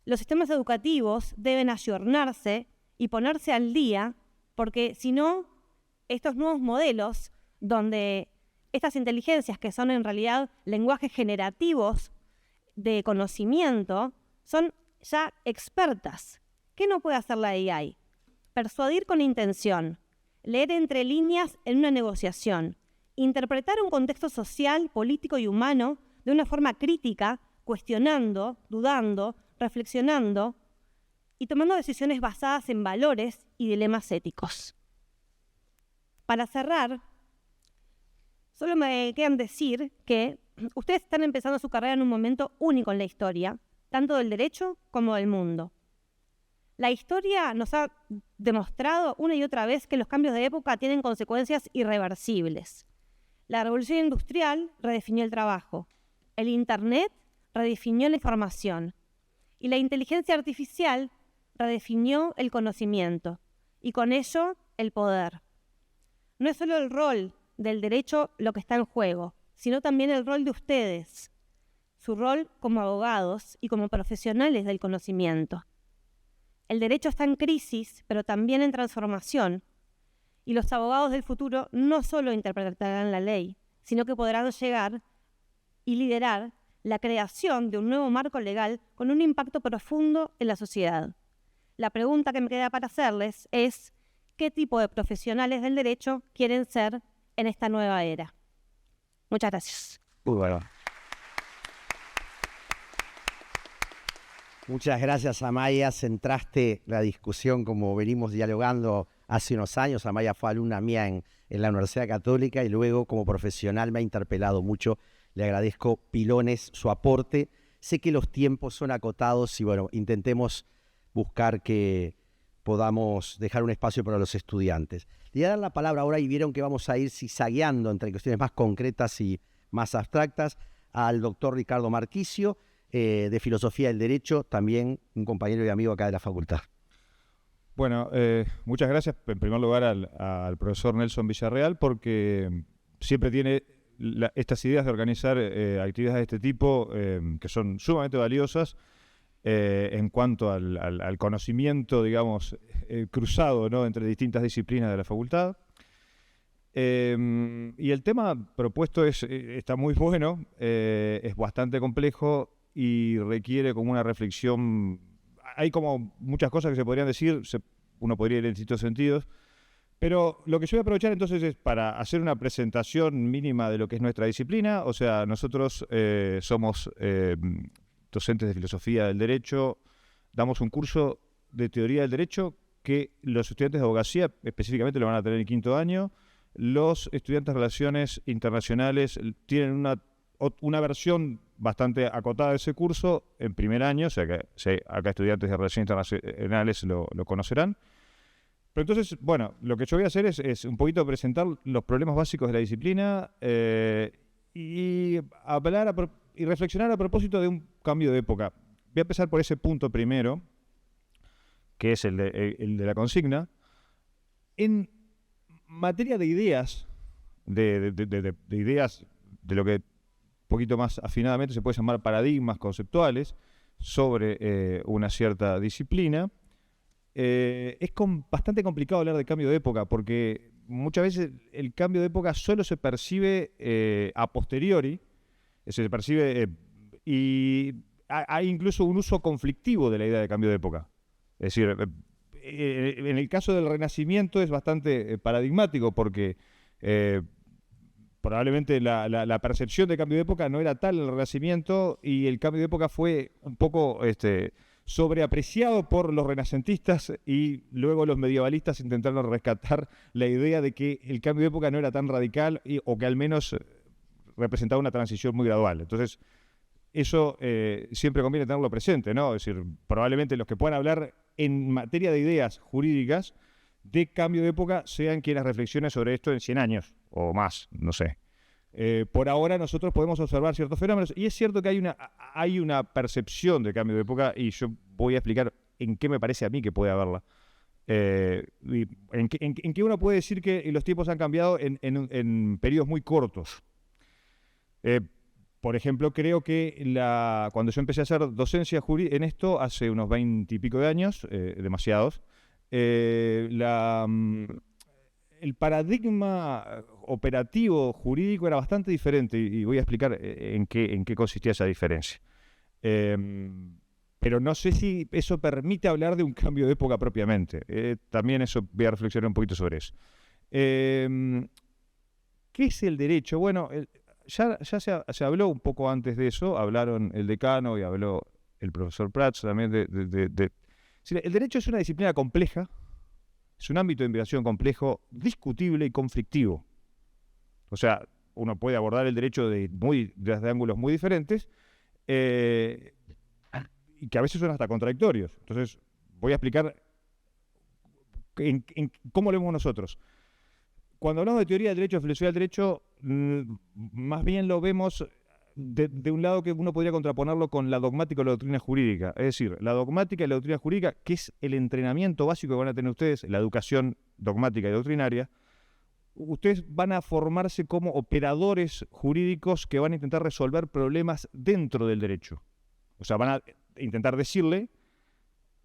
Los sistemas educativos deben ayornarse y ponerse al día, porque si no, estos nuevos modelos, donde estas inteligencias, que son en realidad lenguajes generativos de conocimiento, son ya expertas. ¿Qué no puede hacer la AI? Persuadir con intención, leer entre líneas en una negociación, interpretar un contexto social, político y humano de una forma crítica, cuestionando, dudando, reflexionando y tomando decisiones basadas en valores y dilemas éticos. Para cerrar, solo me quedan decir que ustedes están empezando su carrera en un momento único en la historia, tanto del derecho como del mundo. La historia nos ha demostrado una y otra vez que los cambios de época tienen consecuencias irreversibles. La revolución industrial redefinió el trabajo, el Internet redefinió la información y la inteligencia artificial redefinió el conocimiento y con ello el poder. No es solo el rol del derecho lo que está en juego, sino también el rol de ustedes, su rol como abogados y como profesionales del conocimiento. El derecho está en crisis, pero también en transformación, y los abogados del futuro no solo interpretarán la ley, sino que podrán llegar y liderar la creación de un nuevo marco legal con un impacto profundo en la sociedad. La pregunta que me queda para hacerles es: ¿qué tipo de profesionales del derecho quieren ser en esta nueva era? Muchas gracias. Muy bueno. Muchas gracias, Amaya. Centraste la discusión como venimos dialogando hace unos años. Amaya fue alumna mía en la Universidad Católica y luego como profesional me ha interpelado mucho. Le agradezco pilones su aporte. Sé que los tiempos son acotados y bueno, intentemos buscar que podamos dejar un espacio para los estudiantes. Le voy a dar la palabra ahora y vieron que vamos a ir zigzagueando entre cuestiones más concretas y más abstractas al doctor Ricardo Marquicio, de Filosofía del Derecho, también un compañero y amigo acá de la facultad. Bueno, muchas gracias en primer lugar al profesor Nelson Villarreal, porque siempre tiene estas ideas de organizar actividades de este tipo que son sumamente valiosas en cuanto al conocimiento, digamos, cruzado, ¿no?, entre distintas disciplinas de la facultad. Y el tema propuesto está muy bueno, es bastante complejo y requiere como una reflexión. Hay como muchas cosas que se podrían decir, uno podría ir en distintos sentidos, pero lo que yo voy a aprovechar entonces es para hacer una presentación mínima de lo que es nuestra disciplina. O sea, nosotros somos docentes de Filosofía del Derecho, damos un curso de Teoría del Derecho que los estudiantes de Abogacía específicamente lo van a tener en el 5º año. Los estudiantes de Relaciones Internacionales tienen una versión bastante acotada de ese curso en primer año, o sea que si acá estudiantes de Relaciones Internacionales lo conocerán. Pero entonces, bueno, lo que yo voy a hacer es un poquito presentar los problemas básicos de la disciplina y hablar y reflexionar a propósito de un cambio de época. Voy a empezar por ese punto primero, que es el de la consigna, en materia de ideas, de ideas de lo que un poquito más afinadamente se puede llamar paradigmas conceptuales sobre una cierta disciplina, es bastante complicado hablar de cambio de época, porque muchas veces el cambio de época solo se percibe a posteriori, se percibe y hay incluso un uso conflictivo de la idea de cambio de época. Es decir, en el caso del Renacimiento es bastante paradigmático, porque probablemente la percepción de cambio de época no era tal en el Renacimiento, y el cambio de época fue un poco sobreapreciado por los renacentistas, y luego los medievalistas intentaron rescatar la idea de que el cambio de época no era tan radical, o que al menos representaba una transición muy gradual. Entonces, eso siempre conviene tenerlo presente, ¿no? Es decir, probablemente los que puedan hablar en materia de ideas jurídicas de cambio de época sean quienes reflexionen sobre esto en 100 años o más, no sé. Por ahora nosotros podemos observar ciertos fenómenos, y es cierto que hay una percepción de cambio de época, y yo voy a explicar en qué me parece a mí que puede haberla. Y en qué uno puede decir que los tiempos han cambiado en periodos muy cortos. Por ejemplo, creo que cuando yo empecé a hacer docencia en esto, hace unos 20 y pico de años, demasiados, el paradigma operativo jurídico era bastante diferente, y voy a explicar en qué consistía esa diferencia. Pero no sé si eso permite hablar de un cambio de época propiamente. También eso voy a reflexionar un poquito sobre eso. ¿Qué es el derecho? Bueno, ya se habló un poco antes de eso, hablaron el decano y habló el profesor Prats también el derecho es una disciplina compleja, es un ámbito de investigación complejo, discutible y conflictivo. O sea, uno puede abordar el derecho desde ángulos muy diferentes, y que a veces son hasta contradictorios. Entonces, voy a explicar cómo lo vemos nosotros. Cuando hablamos de teoría del derecho, filosofía del derecho, más bien lo vemos de un lado que uno podría contraponerlo con la dogmática o la doctrina jurídica. Es decir, la dogmática y la doctrina jurídica, que es el entrenamiento básico que van a tener ustedes, la educación dogmática y doctrinaria. Ustedes van a formarse como operadores jurídicos que van a intentar resolver problemas dentro del derecho. O sea, van a intentar decirle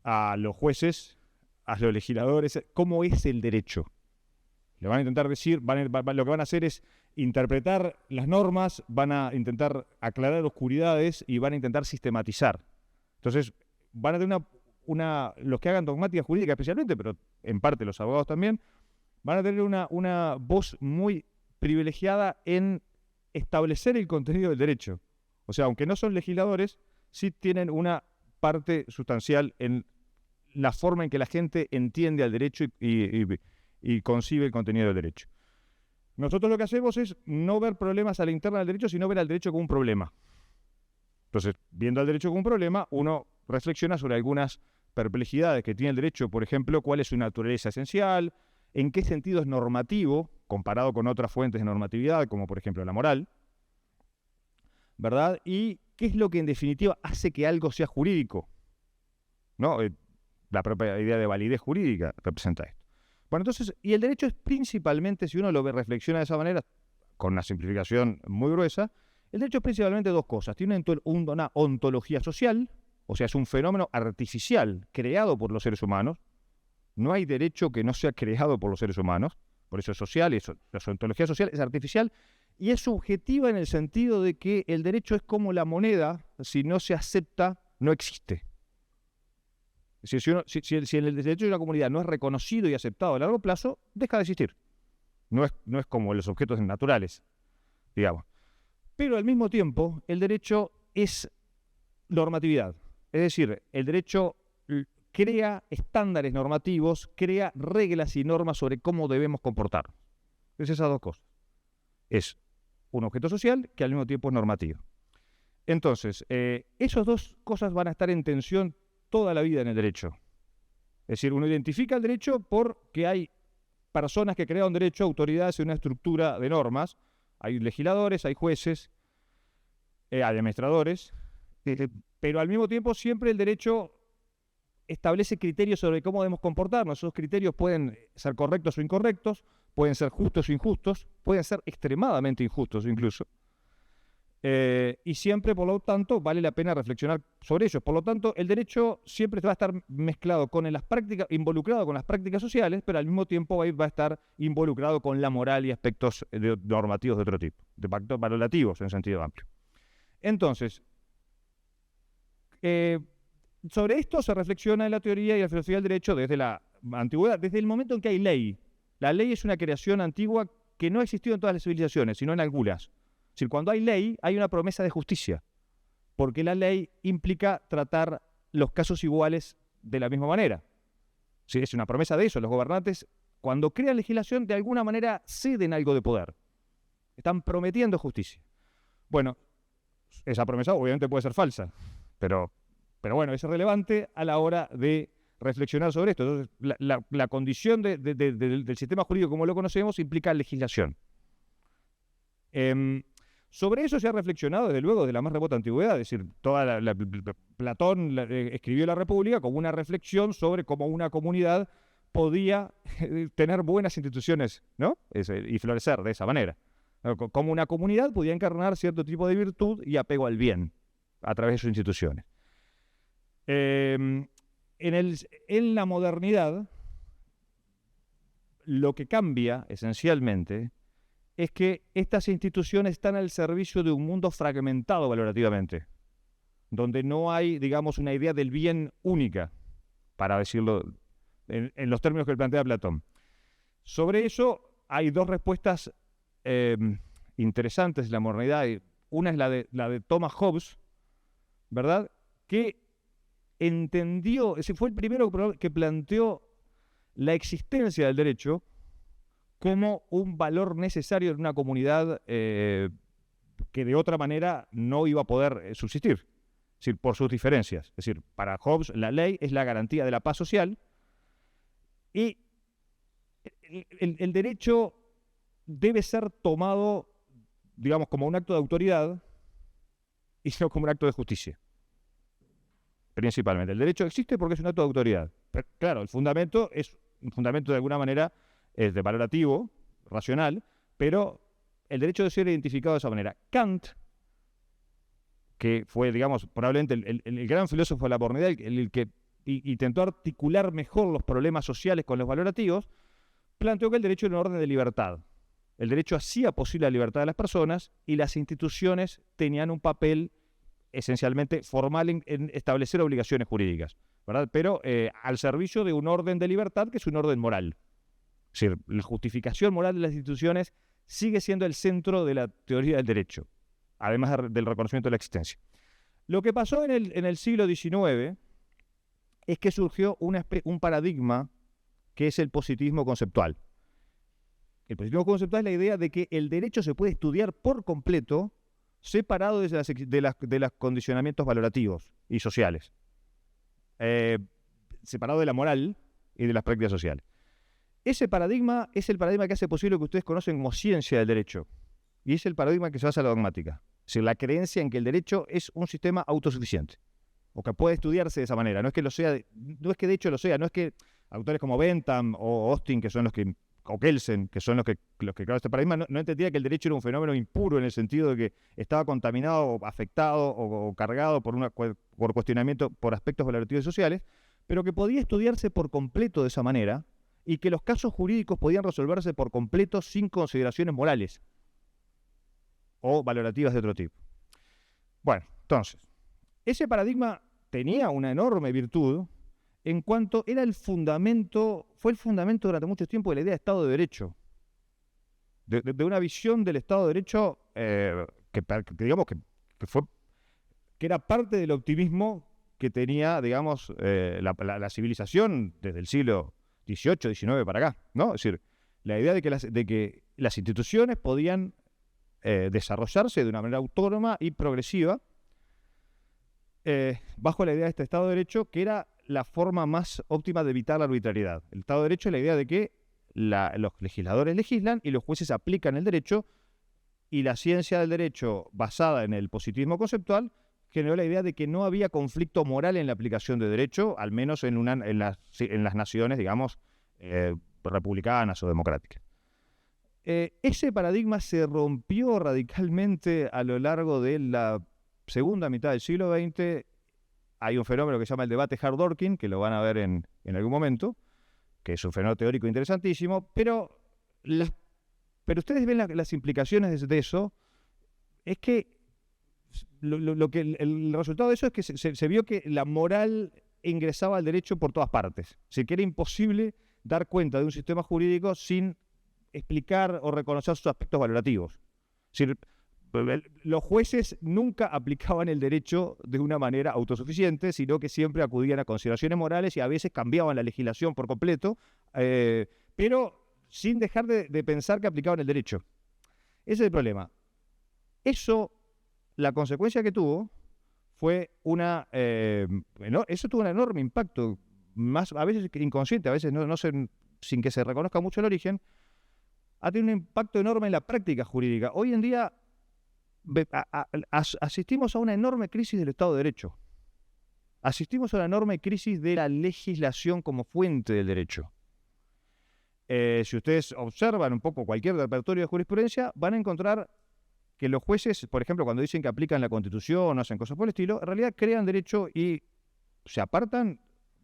a los jueces, a los legisladores, cómo es el derecho. Le van a intentar decir, lo que van a hacer es interpretar las normas, van a intentar aclarar oscuridades y van a intentar sistematizar. Entonces, van a tener los que hagan dogmática jurídica especialmente, pero en parte los abogados también, van a tener una voz muy privilegiada en establecer el contenido del derecho. O sea, aunque no son legisladores, sí tienen una parte sustancial en la forma en que la gente entiende al derecho y concibe el contenido del derecho. Nosotros lo que hacemos es no ver problemas a la interna del derecho, sino ver al derecho como un problema. Entonces, viendo al derecho como un problema, uno reflexiona sobre algunas perplejidades que tiene el derecho. Por ejemplo, cuál es su naturaleza esencial, en qué sentido es normativo, comparado con otras fuentes de normatividad, como por ejemplo la moral, ¿verdad? Y qué es lo que en definitiva hace que algo sea jurídico, ¿no? La propia idea de validez jurídica representa esto. Bueno, entonces, y el derecho es principalmente, si uno lo reflexiona de esa manera, con una simplificación muy gruesa, el derecho es principalmente dos cosas. Tiene una ontología social, o sea, es un fenómeno artificial creado por los seres humanos. No hay derecho que no sea creado por los seres humanos, por eso es social, la ontología social es artificial, y es subjetiva en el sentido de que el derecho es como la moneda, si no se acepta, no existe. Si el derecho de una comunidad no es reconocido y aceptado a largo plazo, deja de existir. No es como los objetos naturales, digamos. Pero al mismo tiempo, el derecho es normatividad. Es decir, el derecho crea estándares normativos, crea reglas y normas sobre cómo debemos comportarnos. Es esas dos cosas. Es un objeto social que al mismo tiempo es normativo. Entonces, esas dos cosas van a estar en tensión toda la vida en el derecho. Es decir, uno identifica el derecho porque hay personas que crearon derecho, autoridades en una estructura de normas. Hay legisladores, hay jueces, hay administradores, pero al mismo tiempo siempre el derecho establece criterios sobre cómo debemos comportarnos. Esos criterios pueden ser correctos o incorrectos, pueden ser justos o injustos, pueden ser extremadamente injustos incluso. Y siempre, por lo tanto, vale la pena reflexionar sobre ellos. Por lo tanto, el derecho siempre va a estar mezclado con las prácticas, involucrado con las prácticas sociales, pero al mismo tiempo va a estar involucrado con la moral y aspectos normativos de otro tipo, de pactos valorativos en sentido amplio. Entonces, sobre esto se reflexiona en la teoría y la filosofía del derecho desde la antigüedad, desde el momento en que hay ley. La ley es una creación antigua que no ha existido en todas las civilizaciones, sino en algunas. Es decir, cuando hay ley, hay una promesa de justicia, porque la ley implica tratar los casos iguales de la misma manera. Sí, es una promesa de eso. Los gobernantes, cuando crean legislación, de alguna manera ceden algo de poder. Están prometiendo justicia. Bueno, esa promesa obviamente puede ser falsa, pero bueno, es relevante a la hora de reflexionar sobre esto. Entonces, la condición del sistema jurídico como lo conocemos implica legislación. Sobre eso se ha reflexionado desde luego de la más remota antigüedad, es decir, Platón escribió la República como una reflexión sobre cómo una comunidad podía tener buenas instituciones, ¿no? Y florecer de esa manera. Como una comunidad podía encarnar cierto tipo de virtud y apego al bien a través de sus instituciones. En la modernidad, lo que cambia esencialmente es que estas instituciones están al servicio de un mundo fragmentado valorativamente, donde no hay, digamos, una idea del bien única, para decirlo en los términos que plantea Platón. Sobre eso hay dos respuestas interesantes de la modernidad. Una es la de Thomas Hobbes, ¿verdad?, que entendió, ese fue el primero que planteó la existencia del derecho como un valor necesario en una comunidad que de otra manera no iba a poder subsistir, es decir, por sus diferencias. Es decir, para Hobbes la ley es la garantía de la paz social y el derecho debe ser tomado, digamos, como un acto de autoridad y no como un acto de justicia. Principalmente. El derecho existe porque es un acto de autoridad. Pero, claro, el fundamento es un fundamento de alguna manera es de valorativo, racional, pero el derecho debe ser identificado de esa manera. Kant, que fue, digamos, probablemente el gran filósofo de la modernidad, el que intentó articular mejor los problemas sociales con los valorativos, planteó que el derecho era un orden de libertad. El derecho hacía posible la libertad de las personas y las instituciones tenían un papel esencialmente formal en establecer obligaciones jurídicas, ¿verdad? Pero al servicio de un orden de libertad que es un orden moral. Es decir, la justificación moral de las instituciones sigue siendo el centro de la teoría del derecho, además del reconocimiento de la existencia. Lo que pasó en el siglo XIX es que surgió un paradigma que es el positivismo conceptual. El positivismo conceptual es la idea de que el derecho se puede estudiar por completo separado de los condicionamientos valorativos y sociales, separado de la moral y de las prácticas sociales. Ese paradigma es el paradigma que hace posible lo que ustedes conocen como ciencia del derecho, y es el paradigma que se basa en la dogmática, es decir, la creencia en que el derecho es un sistema autosuficiente, o que puede estudiarse de esa manera. No es que lo sea, no es que de hecho lo sea, no es que autores como Bentham o Austin, que son los que, o Kelsen, que son los que crearon este paradigma, no entendía que el derecho era un fenómeno impuro en el sentido de que estaba contaminado, o afectado o cargado por cuestionamiento por aspectos valorativos y sociales, pero que podía estudiarse por completo de esa manera y que los casos jurídicos podían resolverse por completo sin consideraciones morales o valorativas de otro tipo. Bueno, entonces, ese paradigma tenía una enorme virtud en cuanto era fue el fundamento durante mucho tiempo de la idea de Estado de Derecho, de una visión del Estado de Derecho que digamos que era parte del optimismo que tenía, digamos, la civilización desde el siglo XVIII, XIX para acá, ¿no? Es decir, la idea de que las instituciones podían desarrollarse de una manera autónoma y progresiva bajo la idea de este Estado de Derecho, que era la forma más óptima de evitar la arbitrariedad. El Estado de Derecho es la idea de que los legisladores legislan y los jueces aplican el derecho, y la ciencia del derecho basada en el positivismo conceptual generó la idea de que no había conflicto moral en la aplicación de derecho, al menos en las naciones, digamos, republicanas o democráticas. Ese paradigma se rompió radicalmente a lo largo de la segunda mitad del siglo XX. Hay un fenómeno que se llama el debate Hard-Dorkin, que lo van a ver en algún momento, que es un fenómeno teórico interesantísimo, pero ustedes ven las implicaciones de eso, es que el resultado de eso es que se vio que la moral ingresaba al derecho por todas partes. Es decir, que era imposible dar cuenta de un sistema jurídico sin explicar o reconocer sus aspectos valorativos. Es decir, los jueces nunca aplicaban el derecho de una manera autosuficiente, sino que siempre acudían a consideraciones morales y a veces cambiaban la legislación por completo, pero sin dejar de pensar que aplicaban el derecho. Ese es el problema. Eso, la consecuencia que tuvo fue eso tuvo un enorme impacto, más a veces inconsciente, a veces sin que se reconozca mucho el origen, ha tenido un impacto enorme en la práctica jurídica. Hoy en día asistimos a una enorme crisis del Estado de Derecho. Asistimos a una enorme crisis de la legislación como fuente del derecho. Si ustedes observan un poco cualquier repertorio de jurisprudencia, van a encontrar que los jueces, por ejemplo, cuando dicen que aplican la Constitución o hacen cosas por el estilo, en realidad crean derecho y se apartan,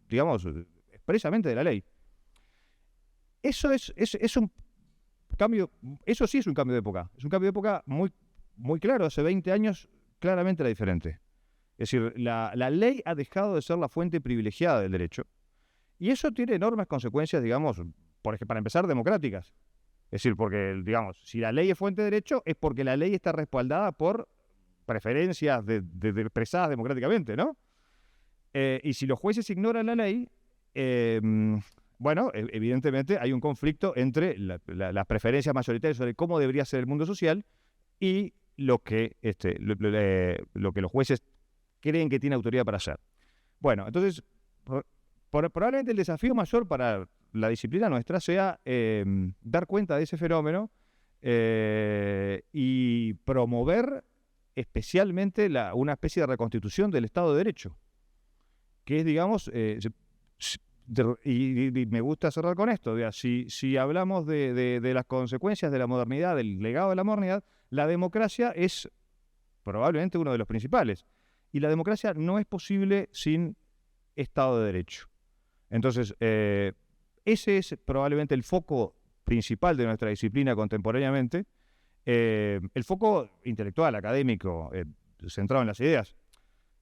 digamos, expresamente de la ley. Eso es un cambio, eso sí es un cambio de época. Es un cambio de época muy, muy claro. Hace 20 años claramente era diferente. Es decir, la ley ha dejado de ser la fuente privilegiada del derecho. Y eso tiene enormes consecuencias, digamos, para empezar, democráticas. Es decir, porque, digamos, si la ley es fuente de derecho, es porque la ley está respaldada por preferencias expresadas democráticamente, ¿no? Y si los jueces ignoran la ley, bueno, evidentemente hay un conflicto entre las preferencias mayoritarias sobre cómo debería ser el mundo social y lo que los jueces creen que tiene autoridad para hacer. Bueno, entonces, probablemente el desafío mayor para la disciplina nuestra sea dar cuenta de ese fenómeno y promover especialmente una especie de reconstitución del Estado de Derecho, que es, digamos, y me gusta cerrar con esto, si hablamos de las consecuencias de la modernidad, del legado de la modernidad, la democracia es probablemente uno de los principales. Y la democracia no es posible sin Estado de Derecho. Entonces, ese es probablemente el foco principal de nuestra disciplina contemporáneamente, el foco intelectual, académico, centrado en las ideas.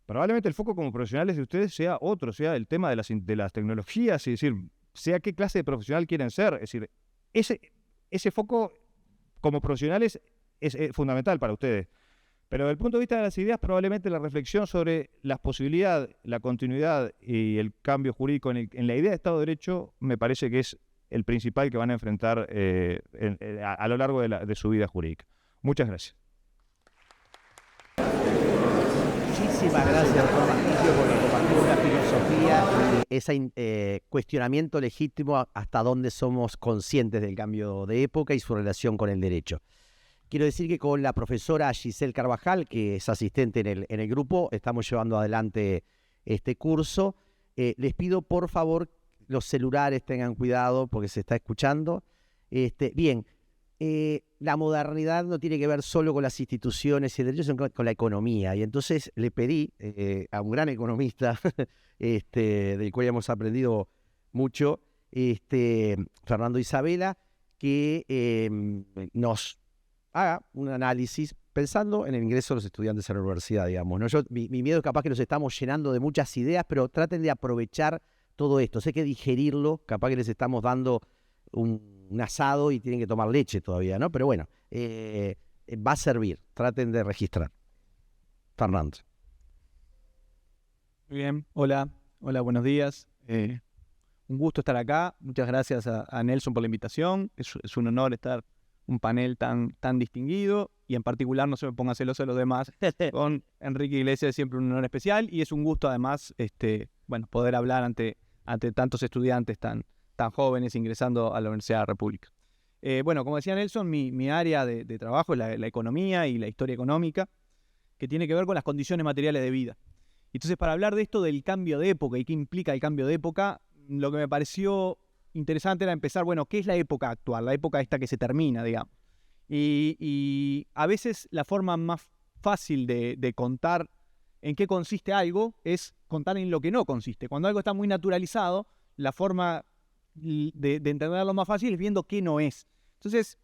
Probablemente el foco como profesionales de ustedes sea otro, sea el tema de las tecnologías, es decir, sea qué clase de profesional quieren ser. Es decir, ese foco como profesionales es fundamental para ustedes. Pero desde el punto de vista de las ideas, probablemente la reflexión sobre las posibilidades, la continuidad y el cambio jurídico en la idea de Estado de Derecho me parece que es el principal que van a enfrentar a lo largo de su vida jurídica. Muchas gracias. Muchísimas gracias, doctor Masticchio, por compartir una filosofía y ese cuestionamiento legítimo hasta dónde somos conscientes del cambio de época y su relación con el derecho. Quiero decir que con la profesora Giselle Carvajal, que es asistente en el grupo, estamos llevando adelante este curso. Les pido, por favor, los celulares tengan cuidado porque se está escuchando. Bien, la modernidad no tiene que ver solo con las instituciones y el derecho, sino con la economía. Y entonces le pedí a un gran economista, del cual hemos aprendido mucho, Fernando Isabela, que nos haga un análisis pensando en el ingreso de los estudiantes a la universidad, digamos, ¿no? Mi miedo es capaz que nos estamos llenando de muchas ideas, pero traten de aprovechar todo esto. Sé que digerirlo, capaz que les estamos dando un asado y tienen que tomar leche todavía, ¿no? Pero bueno, va a servir. Traten de registrar. Fernando. Muy bien, hola, buenos días. Un gusto estar acá. Muchas gracias a Nelson por la invitación. Es un honor estar un panel tan distinguido y en particular no se me ponga celoso de los demás. Con Enrique Iglesias es siempre un honor especial y es un gusto además poder hablar ante tantos estudiantes tan jóvenes ingresando a la Universidad de la República. Como decía Nelson, mi área de trabajo es la economía y la historia económica. que tiene que ver con las condiciones materiales de vida. Entonces, para hablar de esto del cambio de época y qué implica el cambio de época, lo que me pareció interesante era empezar, bueno, ¿qué es la época actual? La época esta que se termina, digamos. Y a veces la forma más fácil de contar en qué consiste algo es contar en lo que no consiste. Cuando algo está muy naturalizado, la forma de entenderlo más fácil es viendo qué no es. Entonces,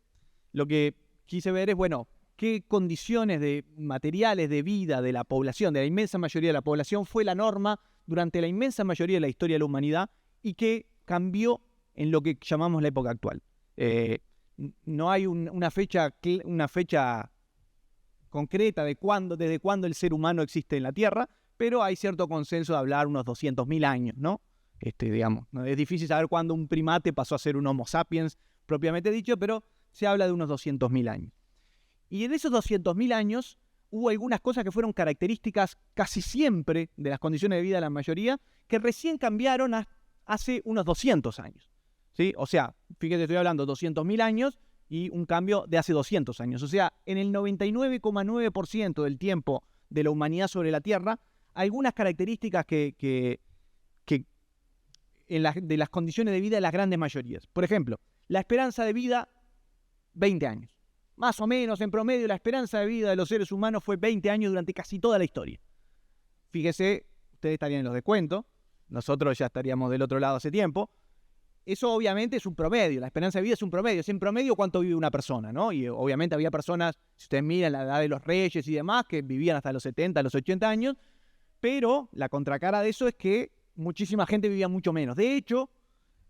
lo que quise ver es, bueno, qué condiciones materiales de vida de la población, de la inmensa mayoría de la población, fue la norma durante la inmensa mayoría de la historia de la humanidad y qué cambió en lo que llamamos la época actual. No hay una fecha concreta de desde cuándo el ser humano existe en la Tierra, pero hay cierto consenso de hablar unos 200.000 años, ¿no? Digamos, ¿no? Es difícil saber cuándo un primate pasó a ser un Homo sapiens propiamente dicho, pero se habla de unos 200.000 años. Y en esos 200.000 años hubo algunas cosas que fueron características casi siempre de las condiciones de vida de la mayoría, que recién cambiaron hace unos 200 años. ¿Sí? O sea, fíjate, estoy hablando de 200.000 años y un cambio de hace 200 años. O sea, en el 99,9% del tiempo de la humanidad sobre la Tierra, algunas características de las condiciones de vida de las grandes mayorías. Por ejemplo, la esperanza de vida, 20 años. Más o menos, en promedio, la esperanza de vida de los seres humanos fue 20 años durante casi toda la historia. Fíjese, ustedes estarían en los descuentos, nosotros ya estaríamos del otro lado hace tiempo. Eso obviamente es un promedio, la esperanza de vida es un promedio. Es en promedio cuánto vive una persona, ¿no? Y obviamente había personas, si ustedes miran la edad de los reyes y demás, que vivían hasta los 70, los 80 años, pero la contracara de eso es que muchísima gente vivía mucho menos. De hecho,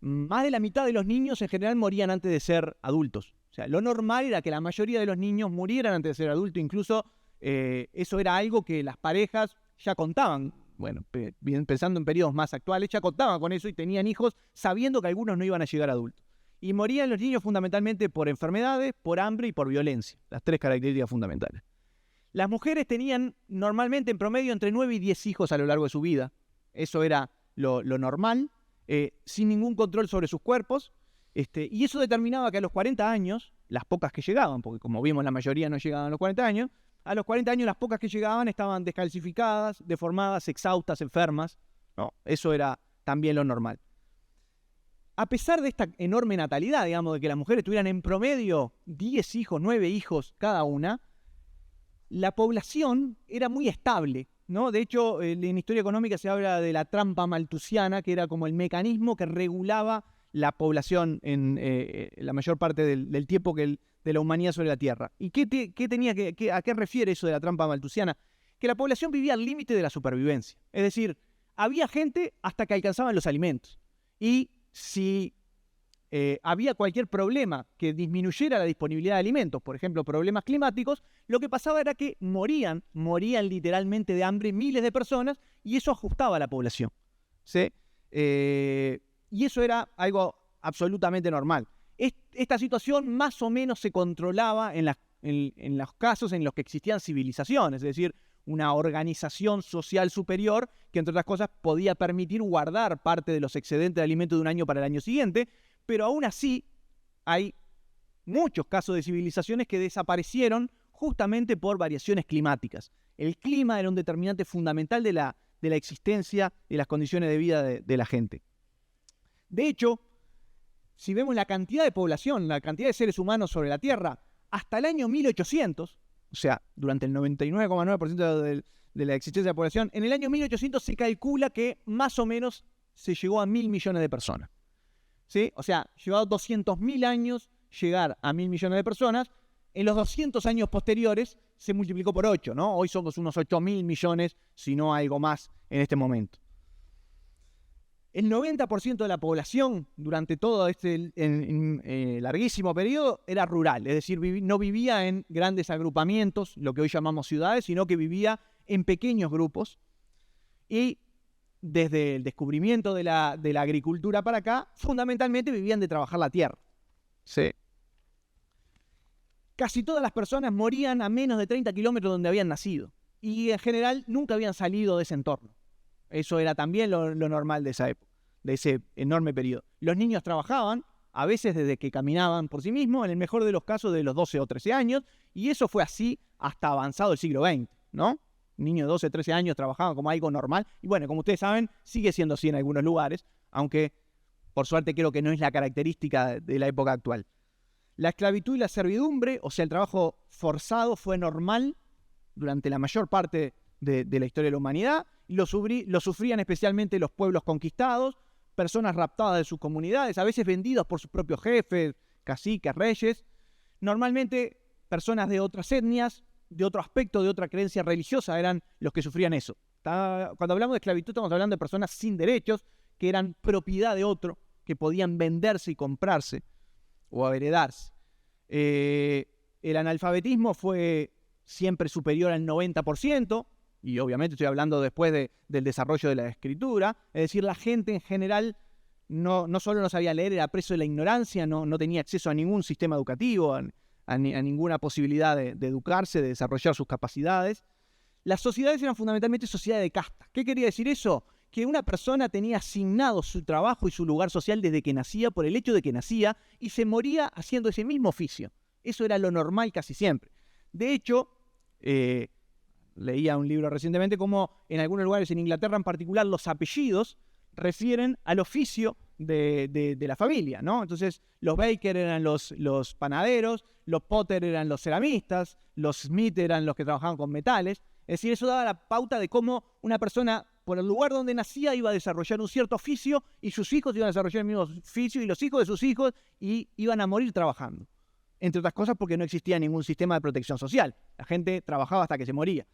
más de la mitad de los niños en general morían antes de ser adultos. O sea, lo normal era que la mayoría de los niños murieran antes de ser adultos. Incluso eso era algo que las parejas ya contaban. Bueno, pensando en periodos más actuales, ya contaban con eso y tenían hijos sabiendo que algunos no iban a llegar adultos. Y morían los niños fundamentalmente por enfermedades, por hambre y por violencia. Las tres características fundamentales. Las mujeres tenían normalmente en promedio entre 9 y 10 hijos a lo largo de su vida. Eso era lo normal, sin ningún control sobre sus cuerpos. Y eso determinaba que a los 40 años, las pocas que llegaban, porque como vimos la mayoría no llegaban a los 40 años, a los 40 años las pocas que llegaban estaban descalcificadas, deformadas, exhaustas, enfermas, ¿no? Eso era también lo normal. A pesar de esta enorme natalidad, digamos, de que las mujeres tuvieran en promedio 10 hijos, 9 hijos cada una, la población era muy estable, ¿no? De hecho, en historia económica se habla de la trampa malthusiana, que era como el mecanismo que regulaba la población en la mayor parte del tiempo de la humanidad sobre la Tierra. ¿Y a qué refiere eso de la trampa malthusiana? Que la población vivía al límite de la supervivencia. Es decir, había gente hasta que alcanzaban los alimentos. Y si había cualquier problema que disminuyera la disponibilidad de alimentos, por ejemplo, problemas climáticos, lo que pasaba era que morían literalmente de hambre miles de personas y eso ajustaba a la población. ¿Sí? Y eso era algo absolutamente normal. Esta situación más o menos se controlaba en los casos en los que existían civilizaciones, es decir, una organización social superior que, entre otras cosas, podía permitir guardar parte de los excedentes de alimentos de un año para el año siguiente, pero aún así hay muchos casos de civilizaciones que desaparecieron justamente por variaciones climáticas. El clima era un determinante fundamental de la existencia y las condiciones de vida de la gente. De hecho, si vemos la cantidad de población, la cantidad de seres humanos sobre la Tierra, hasta el año 1800, o sea, durante el 99,9% de la existencia de la población, en el año 1800 se calcula que más o menos se llegó a 1.000 millones de personas. ¿Sí? O sea, llevado 200.000 años llegar a 1.000 millones de personas. En los 200 años posteriores se multiplicó por 8, ¿no? Hoy somos unos 8.000 millones, si no algo más en este momento. El 90% de la población durante todo este larguísimo periodo era rural, es decir, no vivía en grandes agrupamientos, lo que hoy llamamos ciudades, sino que vivía en pequeños grupos. Y desde el descubrimiento de la agricultura para acá, fundamentalmente vivían de trabajar la tierra. ¿Sí? Casi todas las personas morían a menos de 30 kilómetros donde habían nacido. Y en general nunca habían salido de ese entorno. Eso era también lo normal de esa época, de ese enorme periodo. Los niños trabajaban, a veces desde que caminaban por sí mismos, en el mejor de los casos de los 12 o 13 años, y eso fue así hasta avanzado el siglo XX. ¿no? Niños de 12, 13 años trabajaban como algo normal. Y bueno, como ustedes saben, sigue siendo así en algunos lugares, aunque por suerte creo que no es la característica de la época actual. La esclavitud y la servidumbre, o sea, el trabajo forzado, fue normal durante la mayor parte de la historia de la humanidad, y lo sufrían especialmente los pueblos conquistados, personas raptadas de sus comunidades, a veces vendidos por sus propios jefes, caciques, reyes, normalmente personas de otras etnias, de otro aspecto, de otra creencia religiosa, eran los que sufrían eso. Cuando hablamos de esclavitud estamos hablando de personas sin derechos, que eran propiedad de otro, que podían venderse y comprarse o heredarse. El analfabetismo fue siempre superior al 90%, y obviamente estoy hablando después del desarrollo de la escritura, es decir, la gente en general no solo no sabía leer, era preso de la ignorancia, no tenía acceso a ningún sistema educativo, a ninguna posibilidad de educarse, de desarrollar sus capacidades. Las sociedades eran fundamentalmente sociedades de castas. ¿Qué quería decir eso? Que una persona tenía asignado su trabajo y su lugar social desde que nacía, por el hecho de que nacía, y se moría haciendo ese mismo oficio. Eso era lo normal casi siempre. De hecho, leía un libro recientemente como en algunos lugares, en Inglaterra en particular, los apellidos refieren al oficio de la familia, ¿no? Entonces, los Baker eran los panaderos, los Potter eran los ceramistas, los Smith eran los que trabajaban con metales. Es decir, eso daba la pauta de cómo una persona, por el lugar donde nacía, iba a desarrollar un cierto oficio, y sus hijos iban a desarrollar el mismo oficio, y los hijos de sus hijos iban a morir trabajando. Entre otras cosas porque no existía ningún sistema de protección social. La gente trabajaba hasta que se moría.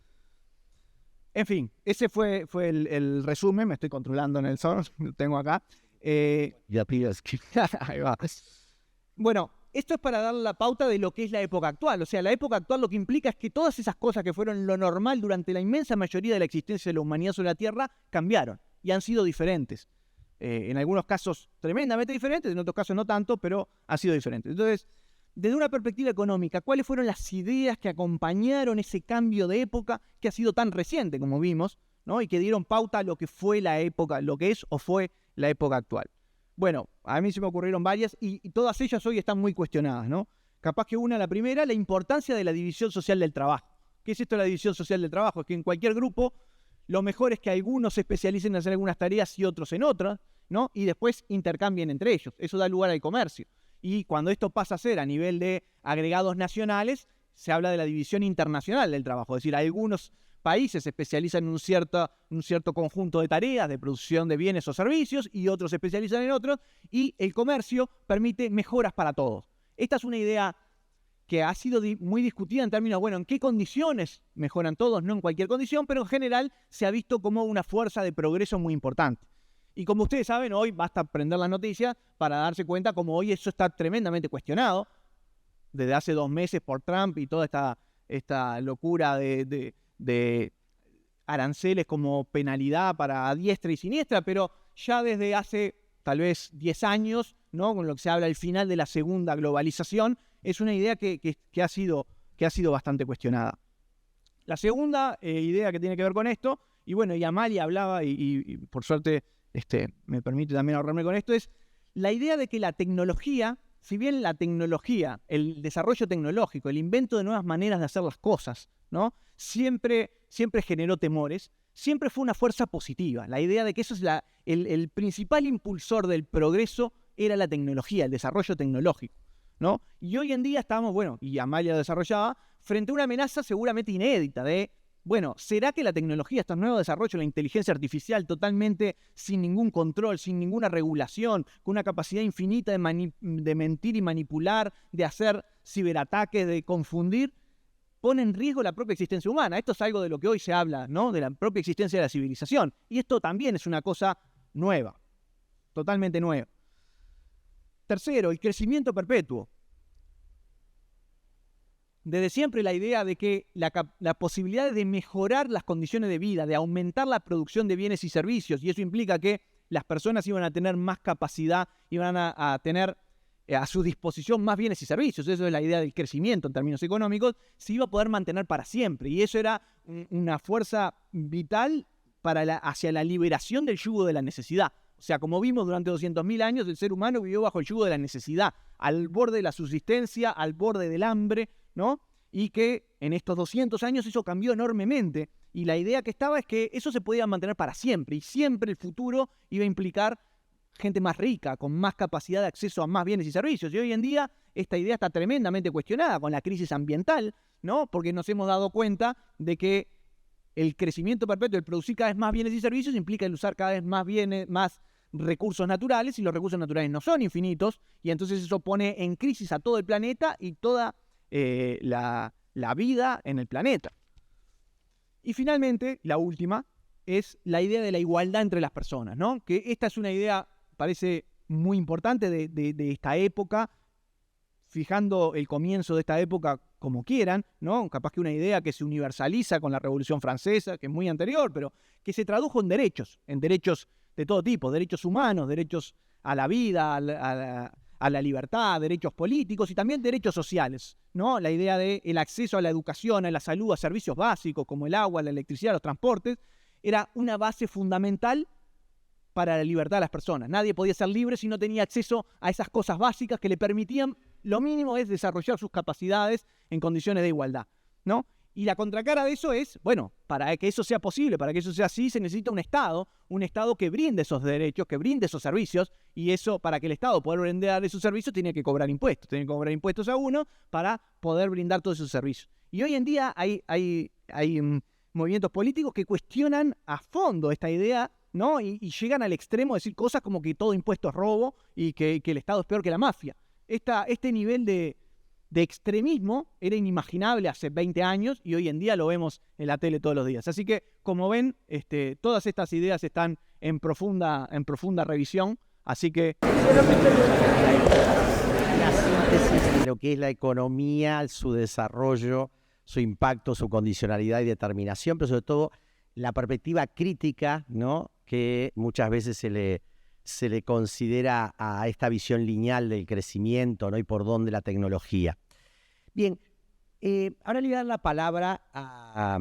En fin, ese fue el resumen. Me estoy controlando en el son, lo tengo acá. Ya pidas que... Ahí va. Bueno, esto es para dar la pauta de lo que es la época actual. O sea, la época actual lo que implica es que todas esas cosas que fueron lo normal durante la inmensa mayoría de la existencia de la humanidad sobre la Tierra cambiaron y han sido diferentes. En algunos casos tremendamente diferentes, en otros casos no tanto, pero han sido diferentes. Entonces, desde una perspectiva económica, ¿cuáles fueron las ideas que acompañaron ese cambio de época que ha sido tan reciente, como vimos, ¿no? Y que dieron pauta a lo que fue la época, lo que es o fue la época actual? Bueno, a mí se me ocurrieron varias y todas ellas hoy están muy cuestionadas, ¿no? Capaz que la primera, la importancia de la división social del trabajo. ¿Qué es esto de la división social del trabajo? Es que en cualquier grupo lo mejor es que algunos se especialicen en hacer algunas tareas y otros en otras, ¿no? Y después intercambien entre ellos. Eso da lugar al comercio. Y cuando esto pasa a ser a nivel de agregados nacionales, se habla de la división internacional del trabajo. Es decir, algunos países se especializan en un cierto conjunto de tareas de producción de bienes o servicios y otros se especializan en otros, y el comercio permite mejoras para todos. Esta es una idea que ha sido muy discutida en términos, bueno, ¿en qué condiciones mejoran todos? No en cualquier condición, pero en general se ha visto como una fuerza de progreso muy importante. Y como ustedes saben, hoy basta prender las noticias para darse cuenta como hoy eso está tremendamente cuestionado, desde hace 2 meses por Trump y toda esta locura de aranceles como penalidad para a diestra y siniestra, pero ya desde hace tal vez 10 años, ¿no? Con lo que se habla del final de la segunda globalización, es una idea que ha sido bastante cuestionada. La segunda idea que tiene que ver con esto, y bueno, y Amalia hablaba, y por suerte me permite también ahorrarme con esto, es la idea de que la tecnología, si bien la tecnología, el desarrollo tecnológico, el invento de nuevas maneras de hacer las cosas, ¿no? Siempre generó temores, siempre fue una fuerza positiva. La idea de que eso es el principal impulsor del progreso era la tecnología, el desarrollo tecnológico, ¿no? Y hoy en día estamos, bueno, y Amalia lo desarrollaba, frente a una amenaza seguramente inédita de, bueno, ¿será que la tecnología, estos nuevos desarrollos, la inteligencia artificial totalmente sin ningún control, sin ninguna regulación, con una capacidad infinita de mentir y manipular, de hacer ciberataques, de confundir, pone en riesgo la propia existencia humana? Esto es algo de lo que hoy se habla, ¿no? De la propia existencia de la civilización. Y esto también es una cosa nueva, totalmente nueva. Tercero, el crecimiento perpetuo. Desde siempre la idea de que la posibilidad de mejorar las condiciones de vida, de aumentar la producción de bienes y servicios, y eso implica que las personas iban a tener más capacidad, iban a tener a su disposición más bienes y servicios, eso es la idea del crecimiento en términos económicos, se iba a poder mantener para siempre, y eso era una fuerza vital hacia la liberación del yugo de la necesidad. O sea, como vimos durante 200.000 años, el ser humano vivió bajo el yugo de la necesidad, al borde de la subsistencia, al borde del hambre, ¿no? y que en estos 200 años eso cambió enormemente. Y la idea que estaba es que eso se podía mantener para siempre, y siempre el futuro iba a implicar gente más rica, con más capacidad de acceso a más bienes y servicios. Y hoy en día esta idea está tremendamente cuestionada con la crisis ambiental, ¿no? Porque nos hemos dado cuenta de que el crecimiento perpetuo, el producir cada vez más bienes y servicios, implica el usar cada vez más bienes, más recursos naturales, y los recursos naturales no son infinitos, y entonces eso pone en crisis a todo el planeta y toda la vida en el planeta. Y finalmente, la última, es la idea de la igualdad entre las personas, ¿no? Que esta es una idea, parece muy importante de esta época, fijando el comienzo de esta época como quieran, ¿no? Capaz que una idea que se universaliza con la Revolución Francesa, que es muy anterior, pero que se tradujo en derechos de todo tipo, derechos humanos, derechos a la vida, a la libertad, derechos políticos y también derechos sociales, ¿no? La idea del acceso a la educación, a la salud, a servicios básicos como el agua, la electricidad, los transportes, era una base fundamental para la libertad de las personas. Nadie podía ser libre si no tenía acceso a esas cosas básicas que le permitían, lo mínimo es desarrollar sus capacidades en condiciones de igualdad, ¿no? Y la contracara de eso es, bueno, para que eso sea posible, para que eso sea así, se necesita un Estado que brinde esos derechos, que brinde esos servicios, y eso, para que el Estado pueda brindar esos servicios, tiene que cobrar impuestos a uno para poder brindar todos esos servicios. Y hoy en día hay movimientos políticos que cuestionan a fondo esta idea, ¿no? Y llegan al extremo de decir cosas como que todo impuesto es robo y que el Estado es peor que la mafia. Este nivel de extremismo era inimaginable hace 20 años y hoy en día lo vemos en la tele todos los días. Así que, como ven, todas estas ideas están en profunda revisión. Así que La síntesis de lo que es la economía, su desarrollo, su impacto, su condicionalidad y determinación, pero sobre todo la perspectiva crítica, ¿no? Que muchas veces se le considera a esta visión lineal del crecimiento, ¿no? Y por dónde la tecnología. Bien, ahora le voy a dar la palabra a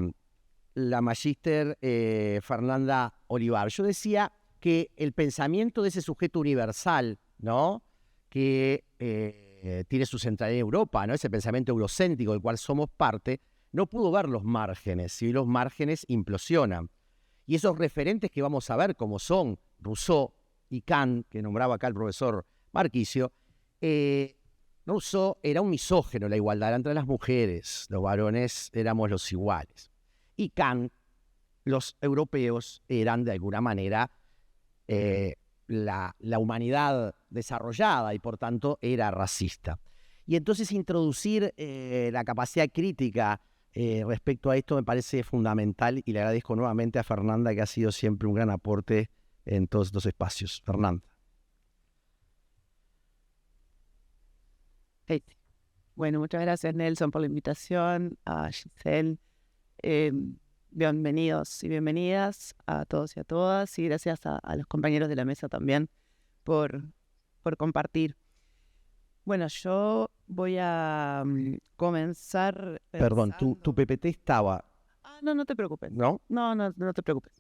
la magíster Fernanda Olivar. Yo decía que el pensamiento de ese sujeto universal, ¿no? Que tiene su centralidad en Europa, ¿no? Ese pensamiento eurocéntrico del cual somos parte, no pudo ver los márgenes, y los márgenes implosionan. Y esos referentes que vamos a ver, como son Rousseau y Kant, que nombraba acá el profesor Marquicio, Rousseau era un misógino, la igualdad era entre las mujeres, los varones éramos los iguales. Y Kant, los europeos eran de alguna manera la humanidad desarrollada y por tanto era racista. Y entonces introducir la capacidad crítica respecto a esto me parece fundamental y le agradezco nuevamente a Fernanda, que ha sido siempre un gran aporte en todos estos espacios. Fernanda. Bueno, muchas gracias Nelson por la invitación, a Giselle. Bienvenidos y bienvenidas a todos y a todas, y gracias a los compañeros de la mesa también por compartir. Bueno, yo voy a comenzar Perdón, pensando... tu PPT estaba, No te preocupes. ¿no? No te preocupes.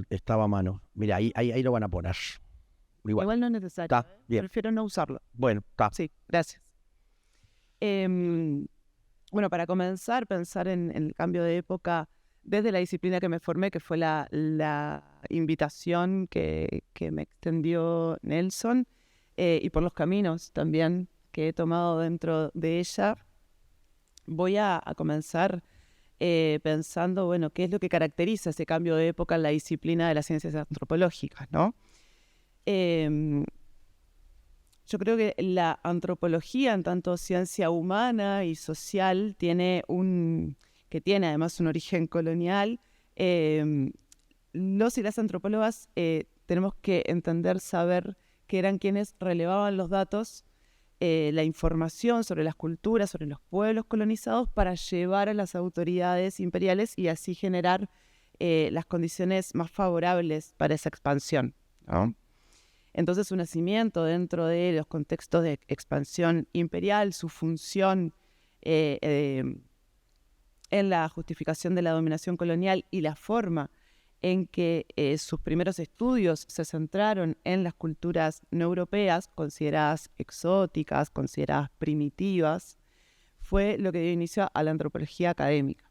Estaba a mano. Mira, ahí lo van a poner. Igual no es necesario. Está bien. Prefiero no usarlo. Bueno, está. Sí, gracias. Bueno, para comenzar, pensar en el cambio de época desde la disciplina que me formé, que fue la invitación que me extendió Nelson, y por los caminos también que he tomado dentro de ella, voy a comenzar pensando, bueno, qué es lo que caracteriza ese cambio de época en la disciplina de las ciencias antropológicas, ¿no? Yo creo que la antropología, en tanto ciencia humana y social, tiene además un origen colonial. Los y las antropólogas tenemos que entender, saber que eran quienes relevaban los datos, la información sobre las culturas, sobre los pueblos colonizados, para llevar a las autoridades imperiales y así generar las condiciones más favorables para esa expansión, ¿no? Entonces, su nacimiento dentro de los contextos de expansión imperial, su función en la justificación de la dominación colonial y la forma en que sus primeros estudios se centraron en las culturas no europeas, consideradas exóticas, consideradas primitivas, fue lo que dio inicio a la antropología académica.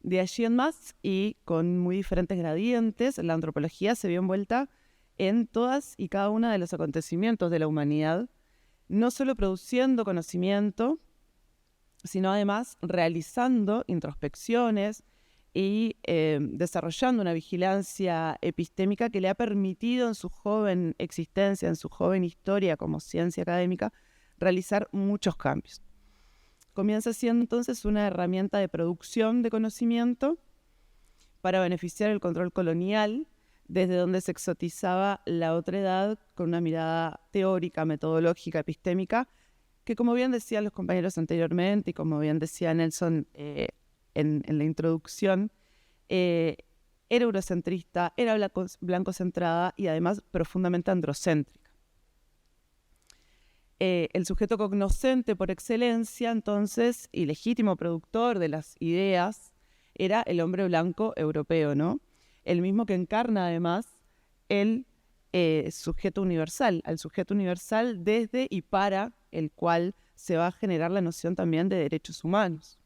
De allí en más, y con muy diferentes gradientes, la antropología se vio envuelta en todas y cada uno de los acontecimientos de la humanidad, no solo produciendo conocimiento, sino además realizando introspecciones y desarrollando una vigilancia epistémica que le ha permitido en su joven existencia, en su joven historia como ciencia académica, realizar muchos cambios. Comienza siendo entonces una herramienta de producción de conocimiento para beneficiar el control colonial, desde donde se exotizaba la otredad con una mirada teórica, metodológica, epistémica, que como bien decían los compañeros anteriormente y como bien decía Nelson en la introducción, era eurocentrista, era blancocentrada y además profundamente androcéntrica. El sujeto cognoscente por excelencia, entonces, y legítimo productor de las ideas, era el hombre blanco europeo, ¿no? El mismo que encarna además el sujeto universal, al sujeto universal desde y para el cual se va a generar la noción también de derechos humanos.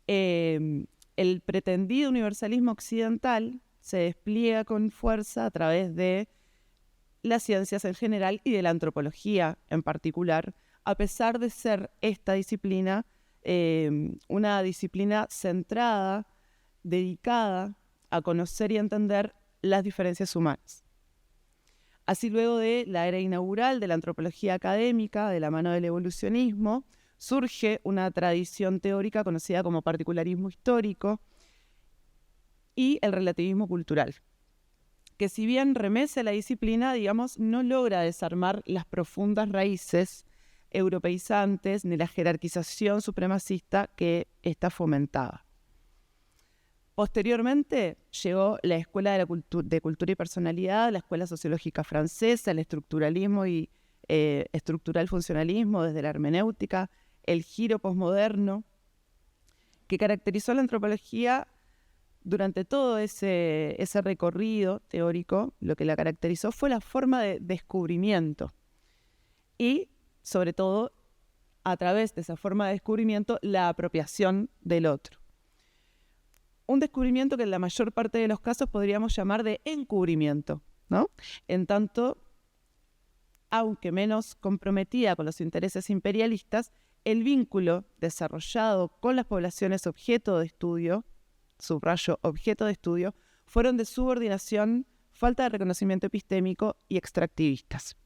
El pretendido universalismo occidental se despliega con fuerza a través de las ciencias en general y de la antropología en particular, a pesar de ser esta disciplina una disciplina centrada, dedicada a conocer y entender las diferencias humanas. Así, luego de la era inaugural de la antropología académica, de la mano del evolucionismo, surge una tradición teórica conocida como particularismo histórico y el relativismo cultural, que si bien remece a la disciplina, digamos, no logra desarmar las profundas raíces europeizantes ni la jerarquización supremacista que ésta fomentaba. Posteriormente llegó la Escuela de Cultura y Personalidad, la Escuela Sociológica Francesa, el estructuralismo y estructural funcionalismo desde la hermenéutica, el giro posmoderno, que caracterizó la antropología durante todo ese recorrido teórico. Lo que la caracterizó fue la forma de descubrimiento y, sobre todo, a través de esa forma de descubrimiento, la apropiación del otro. Un descubrimiento que en la mayor parte de los casos podríamos llamar de encubrimiento, ¿no? En tanto, aunque menos comprometida con los intereses imperialistas, el vínculo desarrollado con las poblaciones objeto de estudio, subrayo objeto de estudio, fueron de subordinación, falta de reconocimiento epistémico y extractivistas.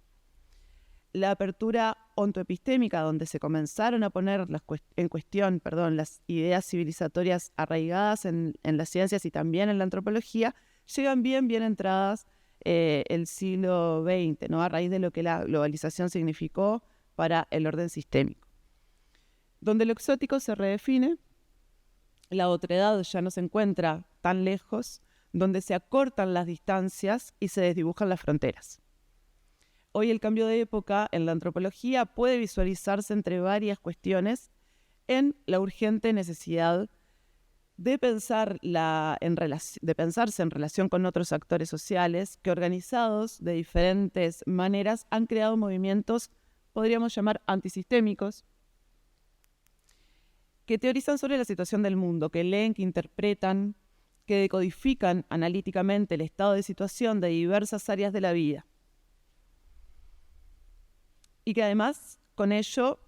La apertura ontoepistémica, donde se comenzaron a poner en cuestión las ideas civilizatorias arraigadas en las ciencias y también en la antropología, llegan bien entradas el siglo XX, ¿no? A raíz de lo que la globalización significó para el orden sistémico. Donde lo exótico se redefine, la otredad ya no se encuentra tan lejos, donde se acortan las distancias y se desdibujan las fronteras. Hoy el cambio de época en la antropología puede visualizarse entre varias cuestiones en la urgente necesidad de pensarse en relación con otros actores sociales que, organizados de diferentes maneras, han creado movimientos, podríamos llamar antisistémicos, que teorizan sobre la situación del mundo, que leen, que interpretan, que decodifican analíticamente el estado de situación de diversas áreas de la vida. Y que además, con ello,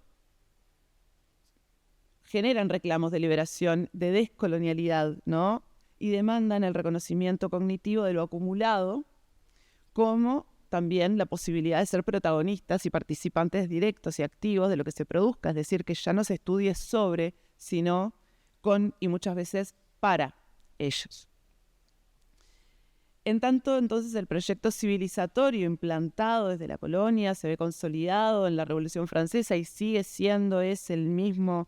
generan reclamos de liberación, de descolonialidad, ¿no? Y demandan el reconocimiento cognitivo de lo acumulado, como también la posibilidad de ser protagonistas y participantes directos y activos de lo que se produzca, es decir, que ya no se estudie sobre, sino con y muchas veces para ellos. En tanto, entonces, el proyecto civilizatorio implantado desde la colonia se ve consolidado en la Revolución Francesa y sigue siendo el mismo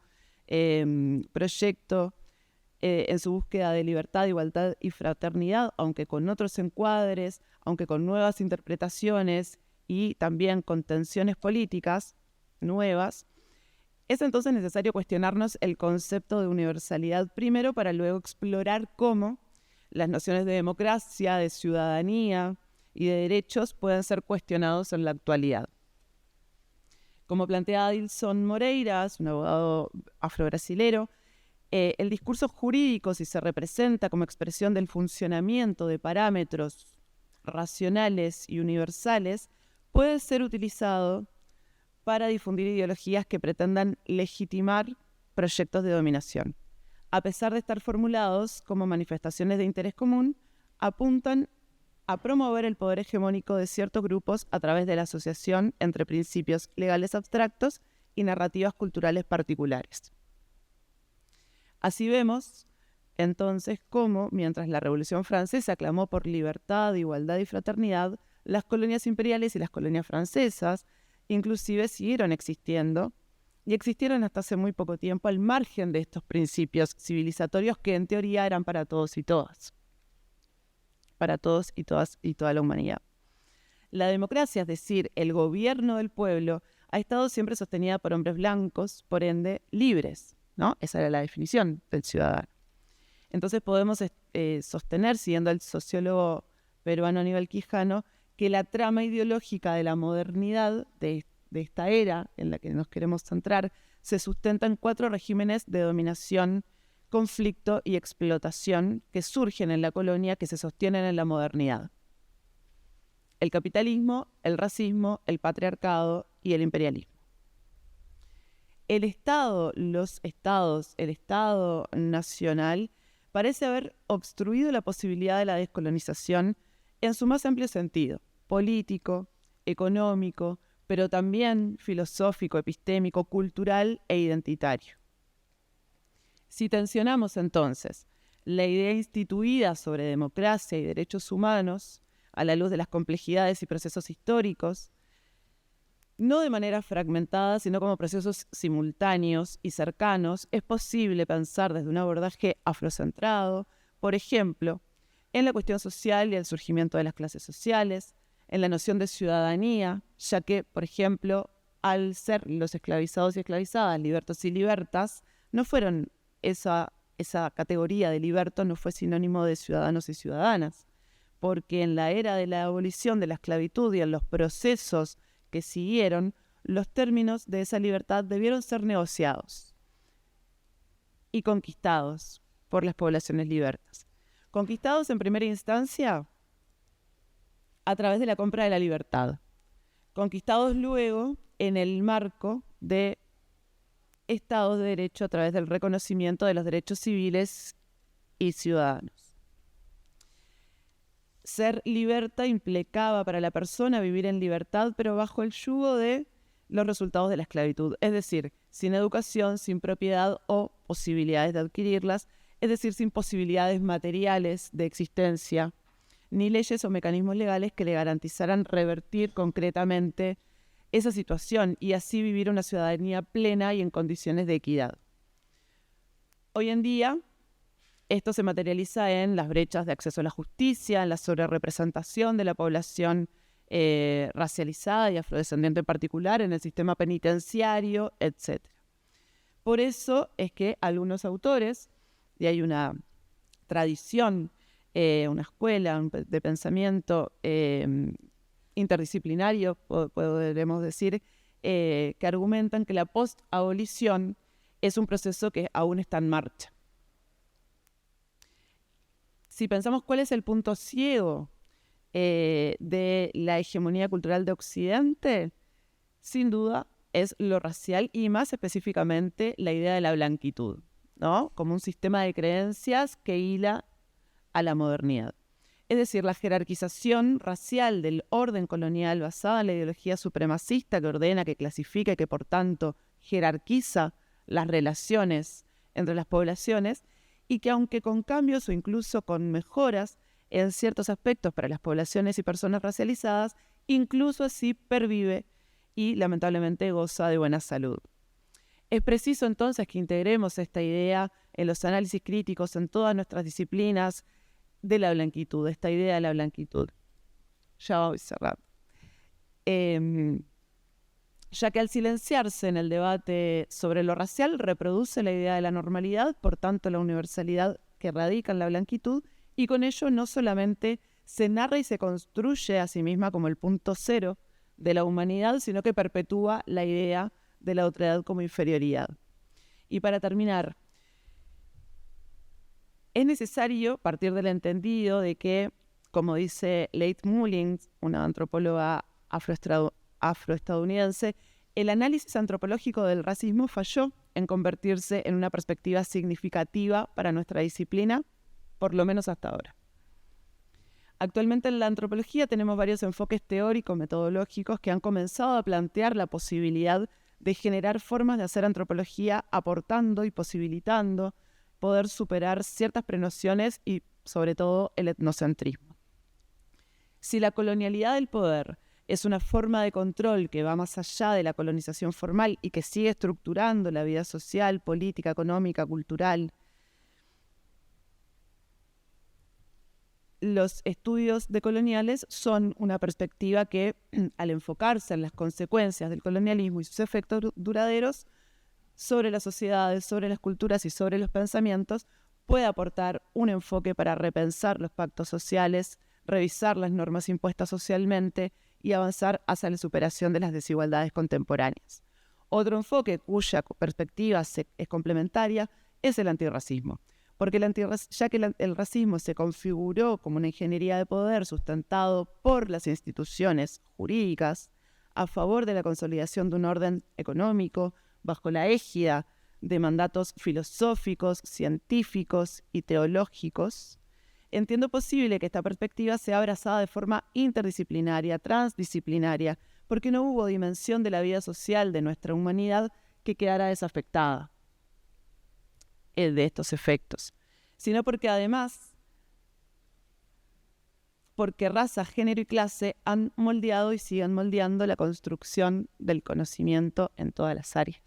proyecto en su búsqueda de libertad, igualdad y fraternidad, aunque con otros encuadres, aunque con nuevas interpretaciones y también con tensiones políticas nuevas. Es entonces necesario cuestionarnos el concepto de universalidad primero, para luego explorar cómo las nociones de democracia, de ciudadanía y de derechos pueden ser cuestionados en la actualidad. Como plantea Adilson Moreira, es un abogado afrobrasilero, el discurso jurídico, si se representa como expresión del funcionamiento de parámetros racionales y universales, puede ser utilizado para difundir ideologías que pretendan legitimar proyectos de dominación. A pesar de estar formulados como manifestaciones de interés común, apuntan a promover el poder hegemónico de ciertos grupos a través de la asociación entre principios legales abstractos y narrativas culturales particulares. Así vemos, entonces, cómo, mientras la Revolución Francesa clamó por libertad, igualdad y fraternidad, las colonias imperiales y las colonias francesas inclusive siguieron existiendo y existieron hasta hace muy poco tiempo al margen de estos principios civilizatorios que en teoría eran para todos y todas. Para todos y todas y toda la humanidad. La democracia, es decir, el gobierno del pueblo, ha estado siempre sostenida por hombres blancos, por ende, libres, ¿no? Esa era la definición del ciudadano. Entonces podemos sostener, siguiendo al sociólogo peruano Aníbal Quijano, que la trama ideológica de la modernidad, de esta era en la que nos queremos centrar, se sustenta en 4 regímenes de dominación, conflicto y explotación que surgen en la colonia, que se sostienen en la modernidad. El capitalismo, el racismo, el patriarcado y el imperialismo. El Estado, los estados, el Estado nacional, parece haber obstruido la posibilidad de la descolonización en su más amplio sentido, político, económico, pero también filosófico, epistémico, cultural e identitario. Si tensionamos entonces la idea instituida sobre democracia y derechos humanos a la luz de las complejidades y procesos históricos, no de manera fragmentada, sino como procesos simultáneos y cercanos, es posible pensar desde un abordaje afrocentrado, por ejemplo, en la cuestión social y el surgimiento de las clases sociales, en la noción de ciudadanía, ya que, por ejemplo, al ser los esclavizados y esclavizadas, libertos y libertas, no fueron esa categoría de libertos no fue sinónimo de ciudadanos y ciudadanas, porque en la era de la abolición de la esclavitud y en los procesos que siguieron, los términos de esa libertad debieron ser negociados y conquistados por las poblaciones libertas. Conquistados en primera instancia a través de la compra de la libertad, conquistados luego en el marco de Estados de Derecho a través del reconocimiento de los derechos civiles y ciudadanos. Ser liberta implicaba para la persona vivir en libertad, pero bajo el yugo de los resultados de la esclavitud, es decir, sin educación, sin propiedad o posibilidades de adquirirlas, es decir, sin posibilidades materiales de existencia, ni leyes o mecanismos legales que le garantizaran revertir concretamente esa situación y así vivir una ciudadanía plena y en condiciones de equidad. Hoy en día, esto se materializa en las brechas de acceso a la justicia, en la sobrerepresentación de la población racializada y afrodescendiente en particular, en el sistema penitenciario, etc. Por eso es que algunos autores, y hay una tradición, una escuela de pensamiento interdisciplinario, podremos decir, que argumentan que la post-abolición es un proceso que aún está en marcha. Si pensamos cuál es el punto ciego de la hegemonía cultural de Occidente, sin duda es lo racial y más específicamente la idea de la blanquitud, ¿no? Como un sistema de creencias que hila a la modernidad. Es decir, la jerarquización racial del orden colonial basada en la ideología supremacista que ordena, que clasifica y que por tanto jerarquiza las relaciones entre las poblaciones y que aunque con cambios o incluso con mejoras en ciertos aspectos para las poblaciones y personas racializadas, incluso así pervive y lamentablemente goza de buena salud. Es preciso entonces que integremos esta idea en los análisis críticos en todas nuestras disciplinas de la blanquitud, esta idea de la blanquitud. Ya voy cerrando. Ya que al silenciarse en el debate sobre lo racial reproduce la idea de la normalidad, por tanto la universalidad que radica en la blanquitud, y con ello no solamente se narra y se construye a sí misma como el punto cero de la humanidad, sino que perpetúa la idea de la otredad como inferioridad. Y para terminar, es necesario partir del entendido de que, como dice Leigh Mullins, una antropóloga afroestadounidense, el análisis antropológico del racismo falló en convertirse en una perspectiva significativa para nuestra disciplina, por lo menos hasta ahora. Actualmente en la antropología tenemos varios enfoques teóricos, metodológicos que han comenzado a plantear la posibilidad de generar formas de hacer antropología aportando y posibilitando poder superar ciertas prenociones y, sobre todo, el etnocentrismo. Si la colonialidad del poder es una forma de control que va más allá de la colonización formal y que sigue estructurando la vida social, política, económica, cultural, los estudios decoloniales son una perspectiva que, al enfocarse en las consecuencias del colonialismo y sus efectos duraderos sobre las sociedades, sobre las culturas y sobre los pensamientos, puede aportar un enfoque para repensar los pactos sociales, revisar las normas impuestas socialmente y avanzar hacia la superación de las desigualdades contemporáneas. Otro enfoque cuya perspectiva es complementaria es el antirracismo, porque ya que el racismo se configuró como una ingeniería de poder sustentado por las instituciones jurídicas a favor de la consolidación de un orden económico bajo la égida de mandatos filosóficos, científicos y teológicos, entiendo posible que esta perspectiva sea abrazada de forma interdisciplinaria, transdisciplinaria, porque no hubo dimensión de la vida social de nuestra humanidad que quedara desafectada de estos efectos, sino porque además, porque raza, género y clase han moldeado y siguen moldeando la construcción del conocimiento en todas las áreas.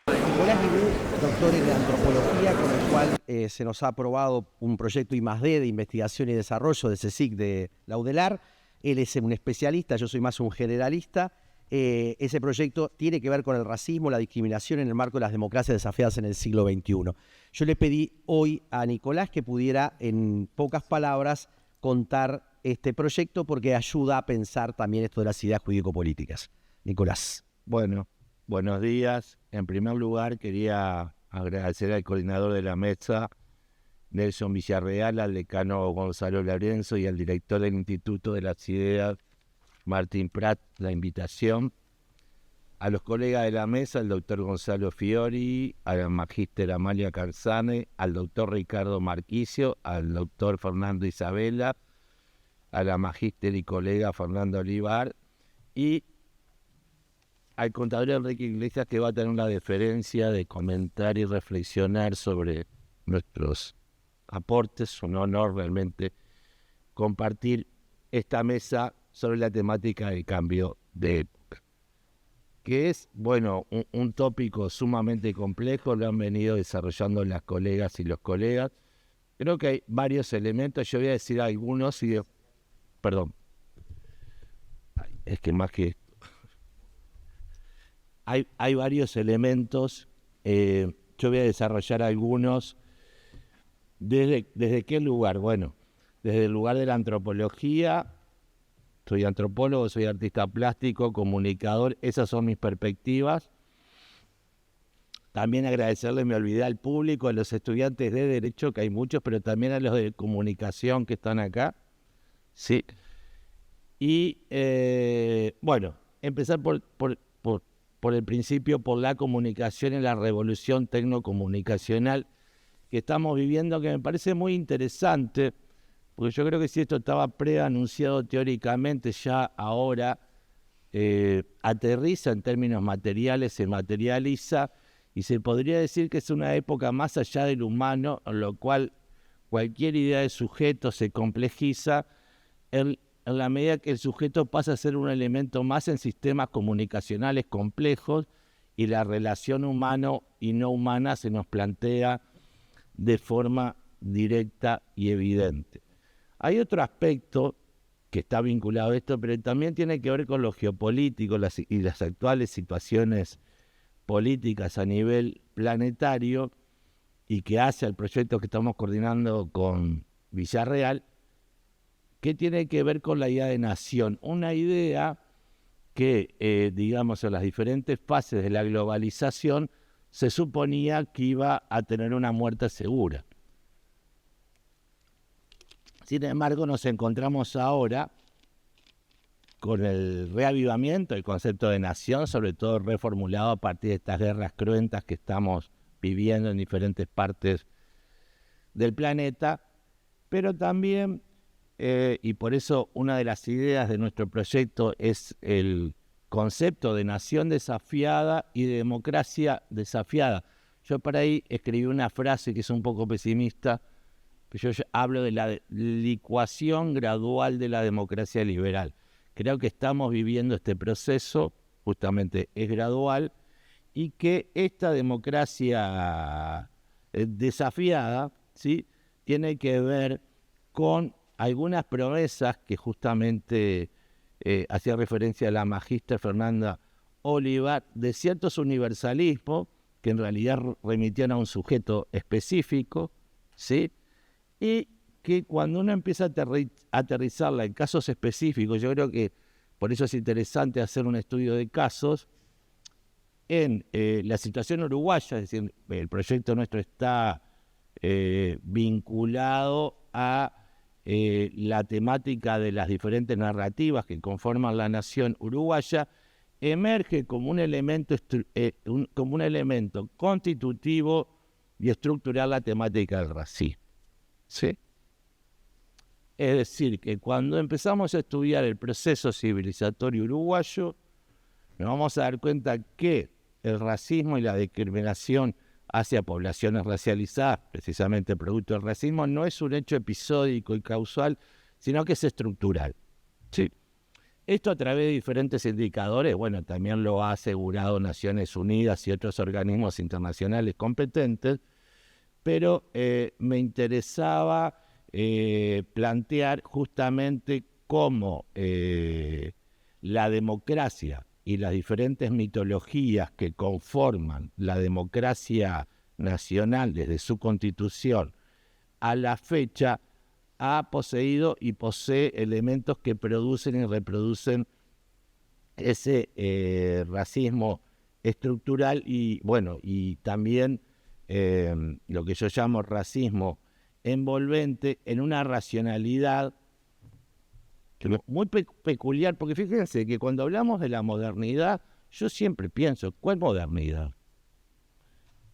Nicolás Guibú, doctor en antropología, con el cual se nos ha aprobado un proyecto I+D de investigación y desarrollo de CSIC de la UDELAR. Él es un especialista, yo soy más un generalista. Ese proyecto tiene que ver con el racismo, la discriminación en el marco de las democracias desafiadas en el siglo XXI. Yo le pedí hoy a Nicolás que pudiera, en pocas palabras, contar este proyecto porque ayuda a pensar también esto de las ideas jurídico-políticas. Nicolás. Bueno, buenos días. En primer lugar, quería agradecer al coordinador de la mesa, Nelson Villarreal, al decano Gonzalo Lorenzo y al director del Instituto de las Ideas, Martín Prat, la invitación. A los colegas de la mesa, al doctor Gonzalo Fiori, a la magíster Amalia Carzane, al doctor Ricardo Marquicio, al doctor Fernando Isabela, a la magíster y colega Fernando Olivar y al contador Enrique Iglesias, que va a tener la deferencia de comentar y reflexionar sobre nuestros aportes. Un honor realmente compartir esta mesa sobre la temática del cambio de época, que es, bueno, un tópico sumamente complejo, lo han venido desarrollando las colegas y los colegas. Creo que hay varios elementos, yo voy a decir algunos y... Perdón. Es que más que... Hay varios elementos, yo voy a desarrollar algunos. ¿Desde qué lugar? Bueno, desde el lugar de la antropología. Soy antropólogo, soy artista plástico, comunicador, esas son mis perspectivas. También agradecerles, me olvidé al público, a los estudiantes de Derecho, que hay muchos, pero también a los de Comunicación que están acá. Sí. Y, bueno, empezar por el principio, por la comunicación en la revolución tecnocomunicacional que estamos viviendo, que me parece muy interesante. Porque yo creo que si esto estaba preanunciado teóricamente, ya ahora aterriza en términos materiales, se materializa y se podría decir que es una época más allá del humano, en lo cual cualquier idea de sujeto se complejiza en la medida que el sujeto pasa a ser un elemento más en sistemas comunicacionales complejos y la relación humano y no humana se nos plantea de forma directa y evidente. Hay otro aspecto que está vinculado a esto, pero también tiene que ver con lo geopolítico y las actuales situaciones políticas a nivel planetario y que hace al proyecto que estamos coordinando con Villarreal, que tiene que ver con la idea de nación. Una idea que, digamos, en las diferentes fases de la globalización se suponía que iba a tener una muerte segura. Sin embargo, nos encontramos ahora con el reavivamiento del concepto de nación, sobre todo reformulado a partir de estas guerras cruentas que estamos viviendo en diferentes partes del planeta, pero también, y por eso una de las ideas de nuestro proyecto es el concepto de nación desafiada y de democracia desafiada. Yo por ahí escribí una frase que es un poco pesimista, pero yo hablo de la licuación gradual de la democracia liberal. Creo que estamos viviendo este proceso, justamente es gradual, y que esta democracia desafiada, ¿sí?, tiene que ver con algunas promesas que justamente hacía referencia a la magíster Fernanda Olivar, de ciertos universalismos que en realidad remitían a un sujeto específico, ¿sí?, y que cuando uno empieza a aterrizarla en casos específicos, yo creo que por eso es interesante hacer un estudio de casos, en la situación uruguaya, es decir, el proyecto nuestro está vinculado a la temática de las diferentes narrativas que conforman la nación uruguaya, emerge como un elemento constitutivo y estructural la temática del racismo. ¿Sí? Es decir, que cuando empezamos a estudiar el proceso civilizatorio uruguayo, nos vamos a dar cuenta que el racismo y la discriminación hacia poblaciones racializadas, precisamente producto del racismo, no es un hecho episódico y causal, sino que es estructural. ¿Sí? Esto a través de diferentes indicadores, bueno, también lo ha asegurado Naciones Unidas y otros organismos internacionales competentes, pero me interesaba plantear justamente cómo la democracia y las diferentes mitologías que conforman la democracia nacional desde su constitución a la fecha ha poseído y posee elementos que producen y reproducen ese racismo estructural y, bueno, y también lo que yo llamo racismo envolvente en una racionalidad muy peculiar, porque fíjense que cuando hablamos de la modernidad, yo siempre pienso, ¿cuál modernidad?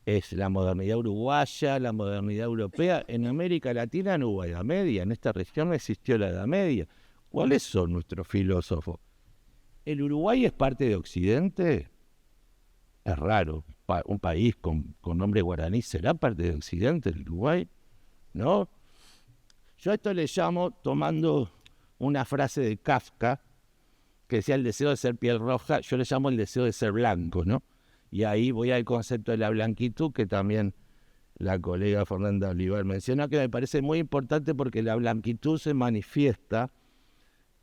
¿Es la modernidad uruguaya, la modernidad europea? En América Latina no hubo Edad Media, en esta región no existió la Edad Media. ¿Cuáles son nuestros filósofos? ¿El Uruguay es parte de Occidente? Es raro, un país con nombre guaraní, ¿será parte de Occidente el Uruguay? ¿No? Yo a esto le llamo, tomando una frase de Kafka, que decía el deseo de ser piel roja, yo le llamo el deseo de ser blanco, ¿no? Y ahí voy al concepto de la blanquitud, que también la colega Fernanda Olivar menciona, que me parece muy importante porque la blanquitud se manifiesta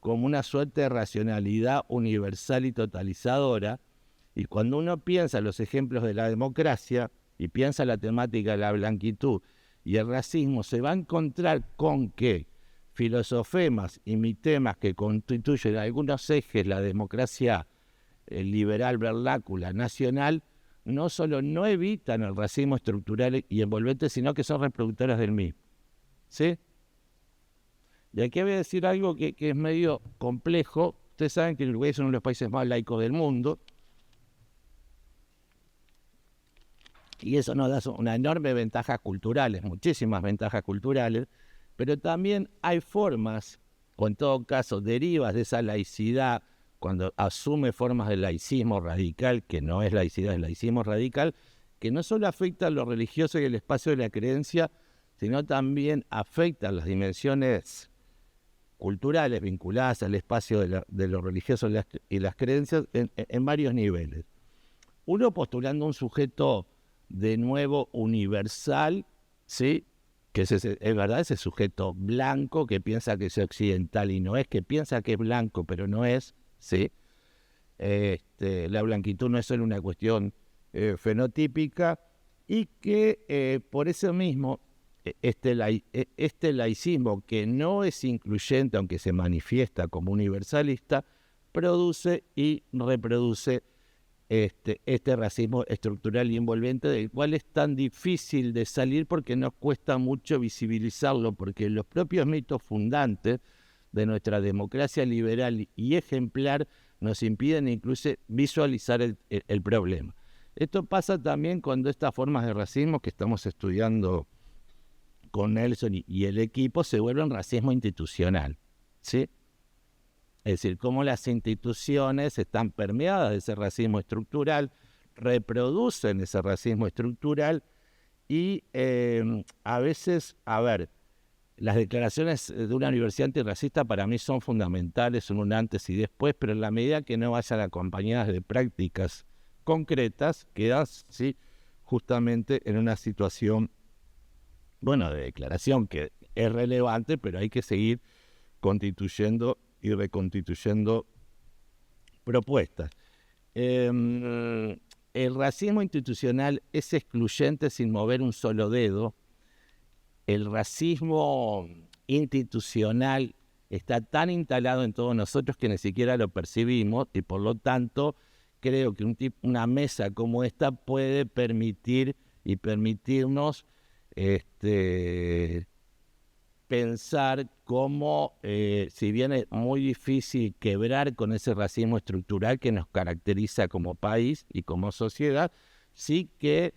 como una suerte de racionalidad universal y totalizadora, y cuando uno piensa en los ejemplos de la democracia y piensa la temática de la blanquitud y el racismo, se va a encontrar con que filosofemas y mitemas que constituyen algunos ejes la democracia liberal vernácula nacional, no solo no evitan el racismo estructural y envolvente, sino que son reproductores del mismo. ¿Sí? Y aquí voy a decir algo que es medio complejo. Ustedes saben que el Uruguay es uno de los países más laicos del mundo, y eso nos da una enorme ventajas culturales, muchísimas ventajas culturales, pero también hay formas, o en todo caso derivas de esa laicidad, cuando asume formas de laicismo radical, que no es laicidad, es laicismo radical, que no solo afecta a lo religioso y el espacio de la creencia, sino también afecta las dimensiones culturales vinculadas al espacio de lo religioso y las creencias en varios niveles. Uno postulando un sujeto de nuevo universal, ¿sí?, que es verdad, ese sujeto blanco que piensa que es occidental y no es, que piensa que es blanco pero no es, ¿sí? La blanquitud no es solo una cuestión fenotípica, y que por eso mismo este laicismo que no es incluyente, aunque se manifiesta como universalista, produce y reproduce este racismo estructural y envolvente, del cual es tan difícil de salir porque nos cuesta mucho visibilizarlo, porque los propios mitos fundantes de nuestra democracia liberal y ejemplar nos impiden incluso visualizar el problema. Esto pasa también cuando estas formas de racismo que estamos estudiando con Nelson y el equipo se vuelven racismo institucional, ¿sí? Es decir, cómo las instituciones están permeadas de ese racismo estructural, reproducen ese racismo estructural y a veces, las declaraciones de una universidad antirracista para mí son fundamentales, son un antes y después, pero en la medida que no vayan acompañadas de prácticas concretas, quedas, ¿sí?, justamente en una situación, bueno, de declaración que es relevante, pero hay que seguir constituyendo y reconstituyendo propuestas. El racismo institucional es excluyente sin mover un solo dedo. El racismo institucional está tan instalado en todos nosotros que ni siquiera lo percibimos y por lo tanto creo que una mesa como esta puede permitir y permitirnos pensar cómo, si bien es muy difícil quebrar con ese racismo estructural que nos caracteriza como país y como sociedad, sí que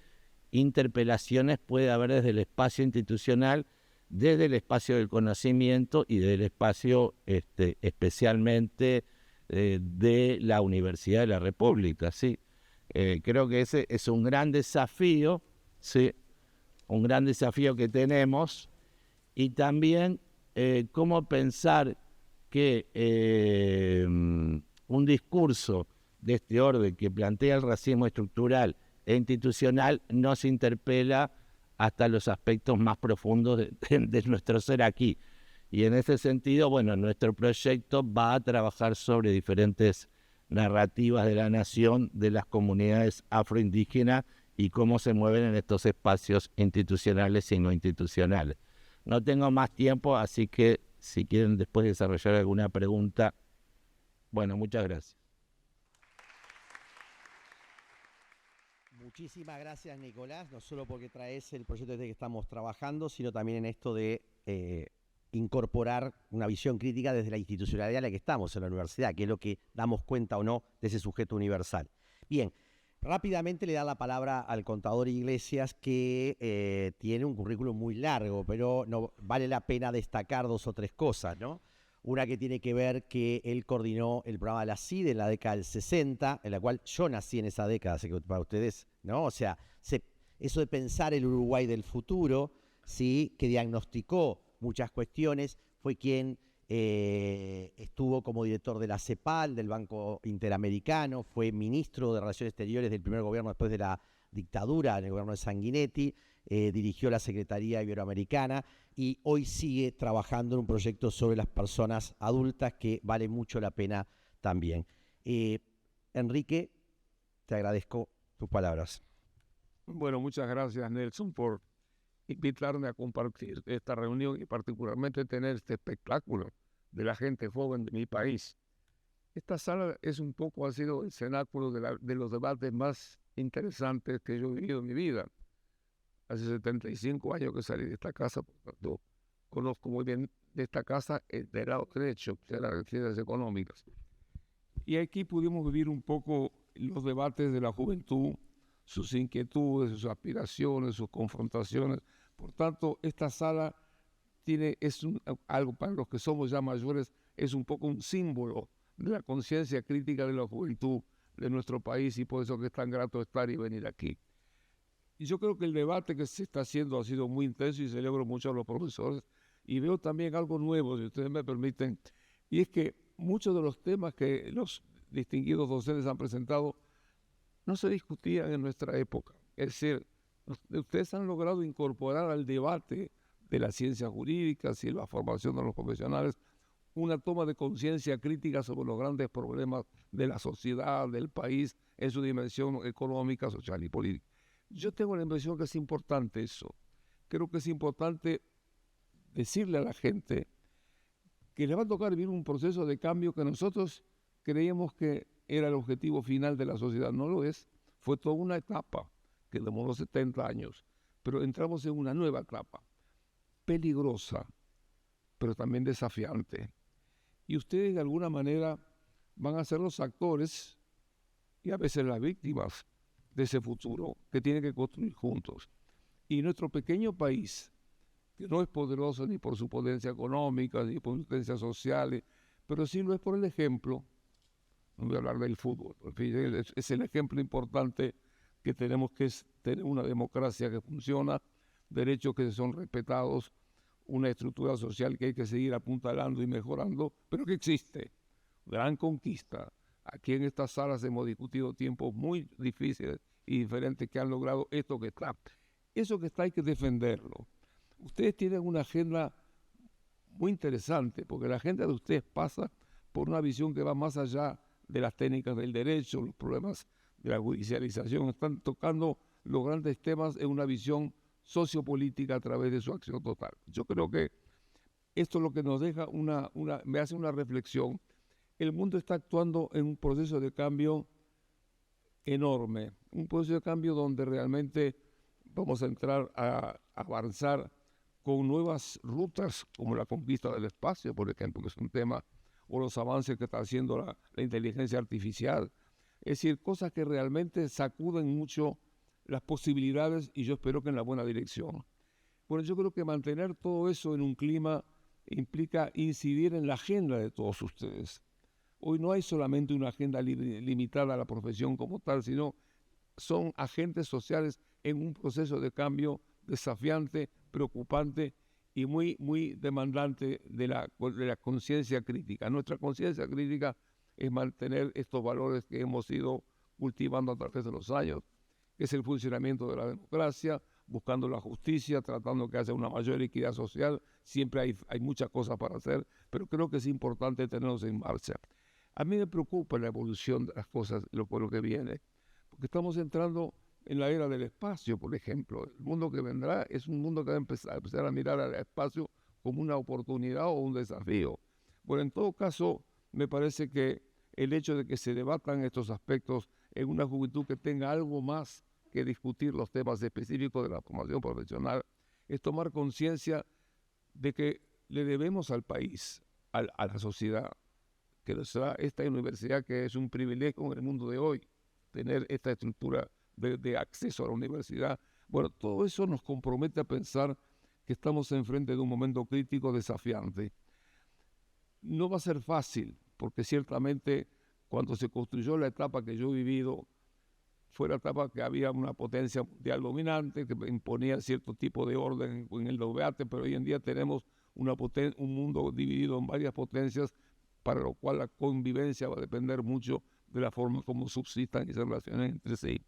interpelaciones puede haber desde el espacio institucional, desde el espacio del conocimiento y del espacio especialmente de la Universidad de la República, ¿sí? Creo que ese es un gran desafío, ¿sí? Un gran desafío que tenemos. Y también cómo pensar que un discurso de este orden que plantea el racismo estructural e institucional nos interpela hasta los aspectos más profundos de nuestro ser aquí. Y en ese sentido, bueno, nuestro proyecto va a trabajar sobre diferentes narrativas de la nación, de las comunidades afroindígenas y cómo se mueven en estos espacios institucionales y no institucionales. No tengo más tiempo, así que si quieren después desarrollar alguna pregunta, bueno, muchas gracias. Muchísimas gracias, Nicolás, no solo porque traes el proyecto este que estamos trabajando, sino también en esto de incorporar una visión crítica desde la institucionalidad en la que estamos en la universidad, que es lo que damos cuenta o no de ese sujeto universal. Bien. Rápidamente le da la palabra al contador Iglesias, que tiene un currículum muy largo, pero no vale la pena destacar 2 o 3 cosas, ¿no? Una que tiene que ver que él coordinó el programa de la CIDE en la década del 60, en la cual yo nací en esa década, así que para ustedes, ¿no? O sea, eso de pensar el Uruguay del futuro, ¿sí?, que diagnosticó muchas cuestiones, fue quien estuvo como director de la CEPAL, del Banco Interamericano, fue ministro de Relaciones Exteriores del primer gobierno después de la dictadura, en el gobierno de Sanguinetti, dirigió la Secretaría Iberoamericana y hoy sigue trabajando en un proyecto sobre las personas adultas que vale mucho la pena también. Enrique, te agradezco tus palabras. Bueno, muchas gracias, Nelson, por invitarme a compartir esta reunión y particularmente tener este espectáculo de la gente joven de mi país. Esta sala es un poco, ha sido el cenáculo de los debates más interesantes que yo he vivido en mi vida. Hace 75 años que salí de esta casa, por tanto, conozco muy bien de esta casa del lado derecho, de las ciencias económicas. Y aquí pudimos vivir un poco los debates de la juventud, sus inquietudes, sus aspiraciones, sus confrontaciones. Por tanto, esta sala algo para los que somos ya mayores, es un poco un símbolo de la conciencia crítica de la juventud de nuestro país y por eso que es tan grato estar y venir aquí. Y yo creo que el debate que se está haciendo ha sido muy intenso y celebro mucho a los profesores y veo también algo nuevo, si ustedes me permiten, y es que muchos de los temas que los distinguidos docentes han presentado no se discutían en nuestra época. Es decir, ustedes han logrado incorporar al debate de las ciencias jurídicas y la formación de los profesionales una toma de conciencia crítica sobre los grandes problemas de la sociedad, del país, en su dimensión económica, social y política. Yo tengo la impresión que es importante eso, creo que es importante decirle a la gente que le va a tocar vivir un proceso de cambio que nosotros creíamos que era el objetivo final de la sociedad. No lo es. Fue toda una etapa que demoró 70 años, pero entramos en una nueva etapa, peligrosa, pero también desafiante. Y ustedes de alguna manera van a ser los actores y a veces las víctimas de ese futuro que tienen que construir juntos. Y nuestro pequeño país, que no es poderoso ni por su potencia económica, ni por potencia social, pero sí lo es por el ejemplo. No voy a hablar del fútbol, es el ejemplo importante que tenemos, que es tener una democracia que funciona, derechos que son respetados, una estructura social que hay que seguir apuntalando y mejorando, pero que existe. Gran conquista. Aquí en estas salas hemos discutido tiempos muy difíciles y diferentes que han logrado esto que está. Eso que está hay que defenderlo. Ustedes tienen una agenda muy interesante, porque la agenda de ustedes pasa por una visión que va más allá de las técnicas del derecho, los problemas de la judicialización. Están tocando los grandes temas en una visión sociopolítica a través de su acción total. Yo creo que esto es lo que nos deja me hace una reflexión. El mundo está actuando en un proceso de cambio enorme, un proceso de cambio donde realmente vamos a entrar a avanzar con nuevas rutas, como la conquista del espacio, por ejemplo, que es un tema, o los avances que está haciendo la inteligencia artificial. Es decir, cosas que realmente sacuden mucho las posibilidades y yo espero que en la buena dirección. Bueno, yo creo que mantener todo eso en un clima implica incidir en la agenda de todos ustedes. Hoy no hay solamente una agenda limitada a la profesión como tal, sino son agentes sociales en un proceso de cambio desafiante, preocupante y muy, muy demandante de la conciencia crítica. Nuestra conciencia crítica es mantener estos valores que hemos ido cultivando a través de los años, que es el funcionamiento de la democracia, buscando la justicia, tratando que haya una mayor equidad social. Siempre hay muchas cosas para hacer, pero creo que es importante tenerlos en marcha. A mí me preocupa la evolución de las cosas, lo que viene, porque estamos entrando en la era del espacio, por ejemplo. El mundo que vendrá es un mundo que va a empezar a mirar al espacio como una oportunidad o un desafío. Bueno, en todo caso, me parece que el hecho de que se debatan estos aspectos en una juventud que tenga algo más que discutir los temas específicos de la formación profesional es tomar conciencia de que le debemos al país, a la sociedad, que esta universidad que es un privilegio en el mundo de hoy, tener esta estructura de acceso a la universidad. Bueno, todo eso nos compromete a pensar que estamos enfrente de un momento crítico desafiante. No va a ser fácil, porque ciertamente cuando se construyó la etapa que yo he vivido, fue la etapa que había una potencia mundial dominante, que imponía cierto tipo de orden en el debate, pero hoy en día tenemos un mundo dividido en varias potencias, para lo cual la convivencia va a depender mucho de la forma como subsistan y se relacionan entre sí.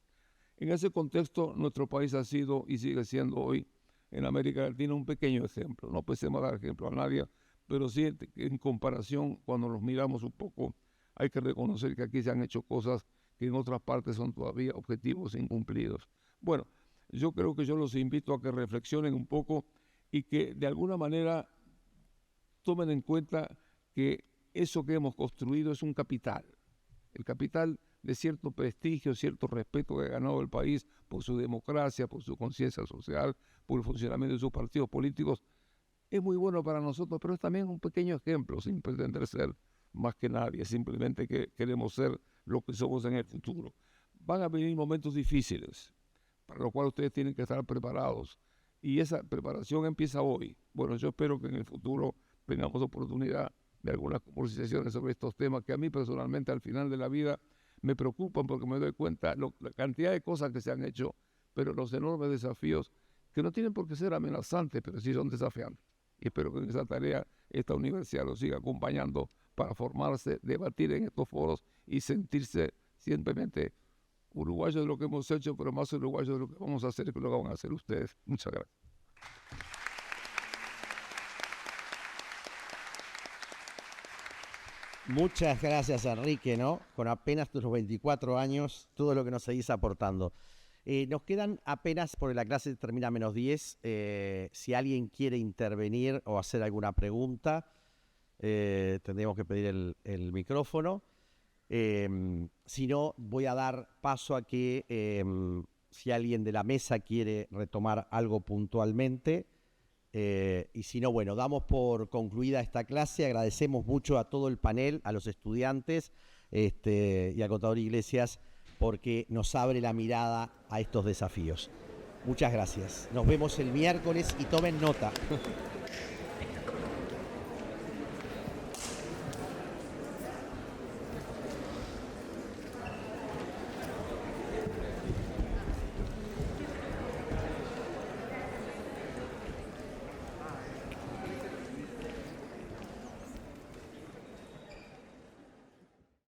En ese contexto, nuestro país ha sido y sigue siendo hoy en América Latina un pequeño ejemplo. No pensemos dar ejemplo a nadie, pero sí en comparación, cuando nos miramos un poco, hay que reconocer que aquí se han hecho cosas que en otras partes son todavía objetivos incumplidos. Bueno, yo creo que yo los invito a que reflexionen un poco y que de alguna manera tomen en cuenta que eso que hemos construido es un capital. El capital de cierto prestigio, cierto respeto que ha ganado el país por su democracia, por su conciencia social, por el funcionamiento de sus partidos políticos, es muy bueno para nosotros, pero es también un pequeño ejemplo, sin pretender ser más que nadie, simplemente que queremos ser lo que somos en el futuro. Van a venir momentos difíciles, para lo cual ustedes tienen que estar preparados, y esa preparación empieza hoy. Bueno, yo espero que en el futuro tengamos oportunidad de algunas conversaciones sobre estos temas que a mí personalmente al final de la vida me preocupan, porque me doy cuenta la cantidad de cosas que se han hecho, pero los enormes desafíos que no tienen por qué ser amenazantes, pero sí son desafiantes. Y espero que en esa tarea esta universidad lo siga acompañando para formarse, debatir en estos foros y sentirse simplemente uruguayos de lo que hemos hecho, pero más uruguayos de lo que vamos a hacer y de lo que van a hacer ustedes. Muchas gracias. Muchas gracias, Enrique, ¿no? Con apenas tus 24 años, todo lo que nos seguís aportando. Nos quedan apenas, porque la clase termina a -10, si alguien quiere intervenir o hacer alguna pregunta, tendríamos que pedir el micrófono. Si no, voy a dar paso a que si alguien de la mesa quiere retomar algo puntualmente, y si no, bueno, damos por concluida esta clase. Agradecemos mucho a todo el panel, a los estudiantes y al contador Iglesias, porque nos abre la mirada a estos desafíos. Muchas gracias. Nos vemos el miércoles y tomen nota.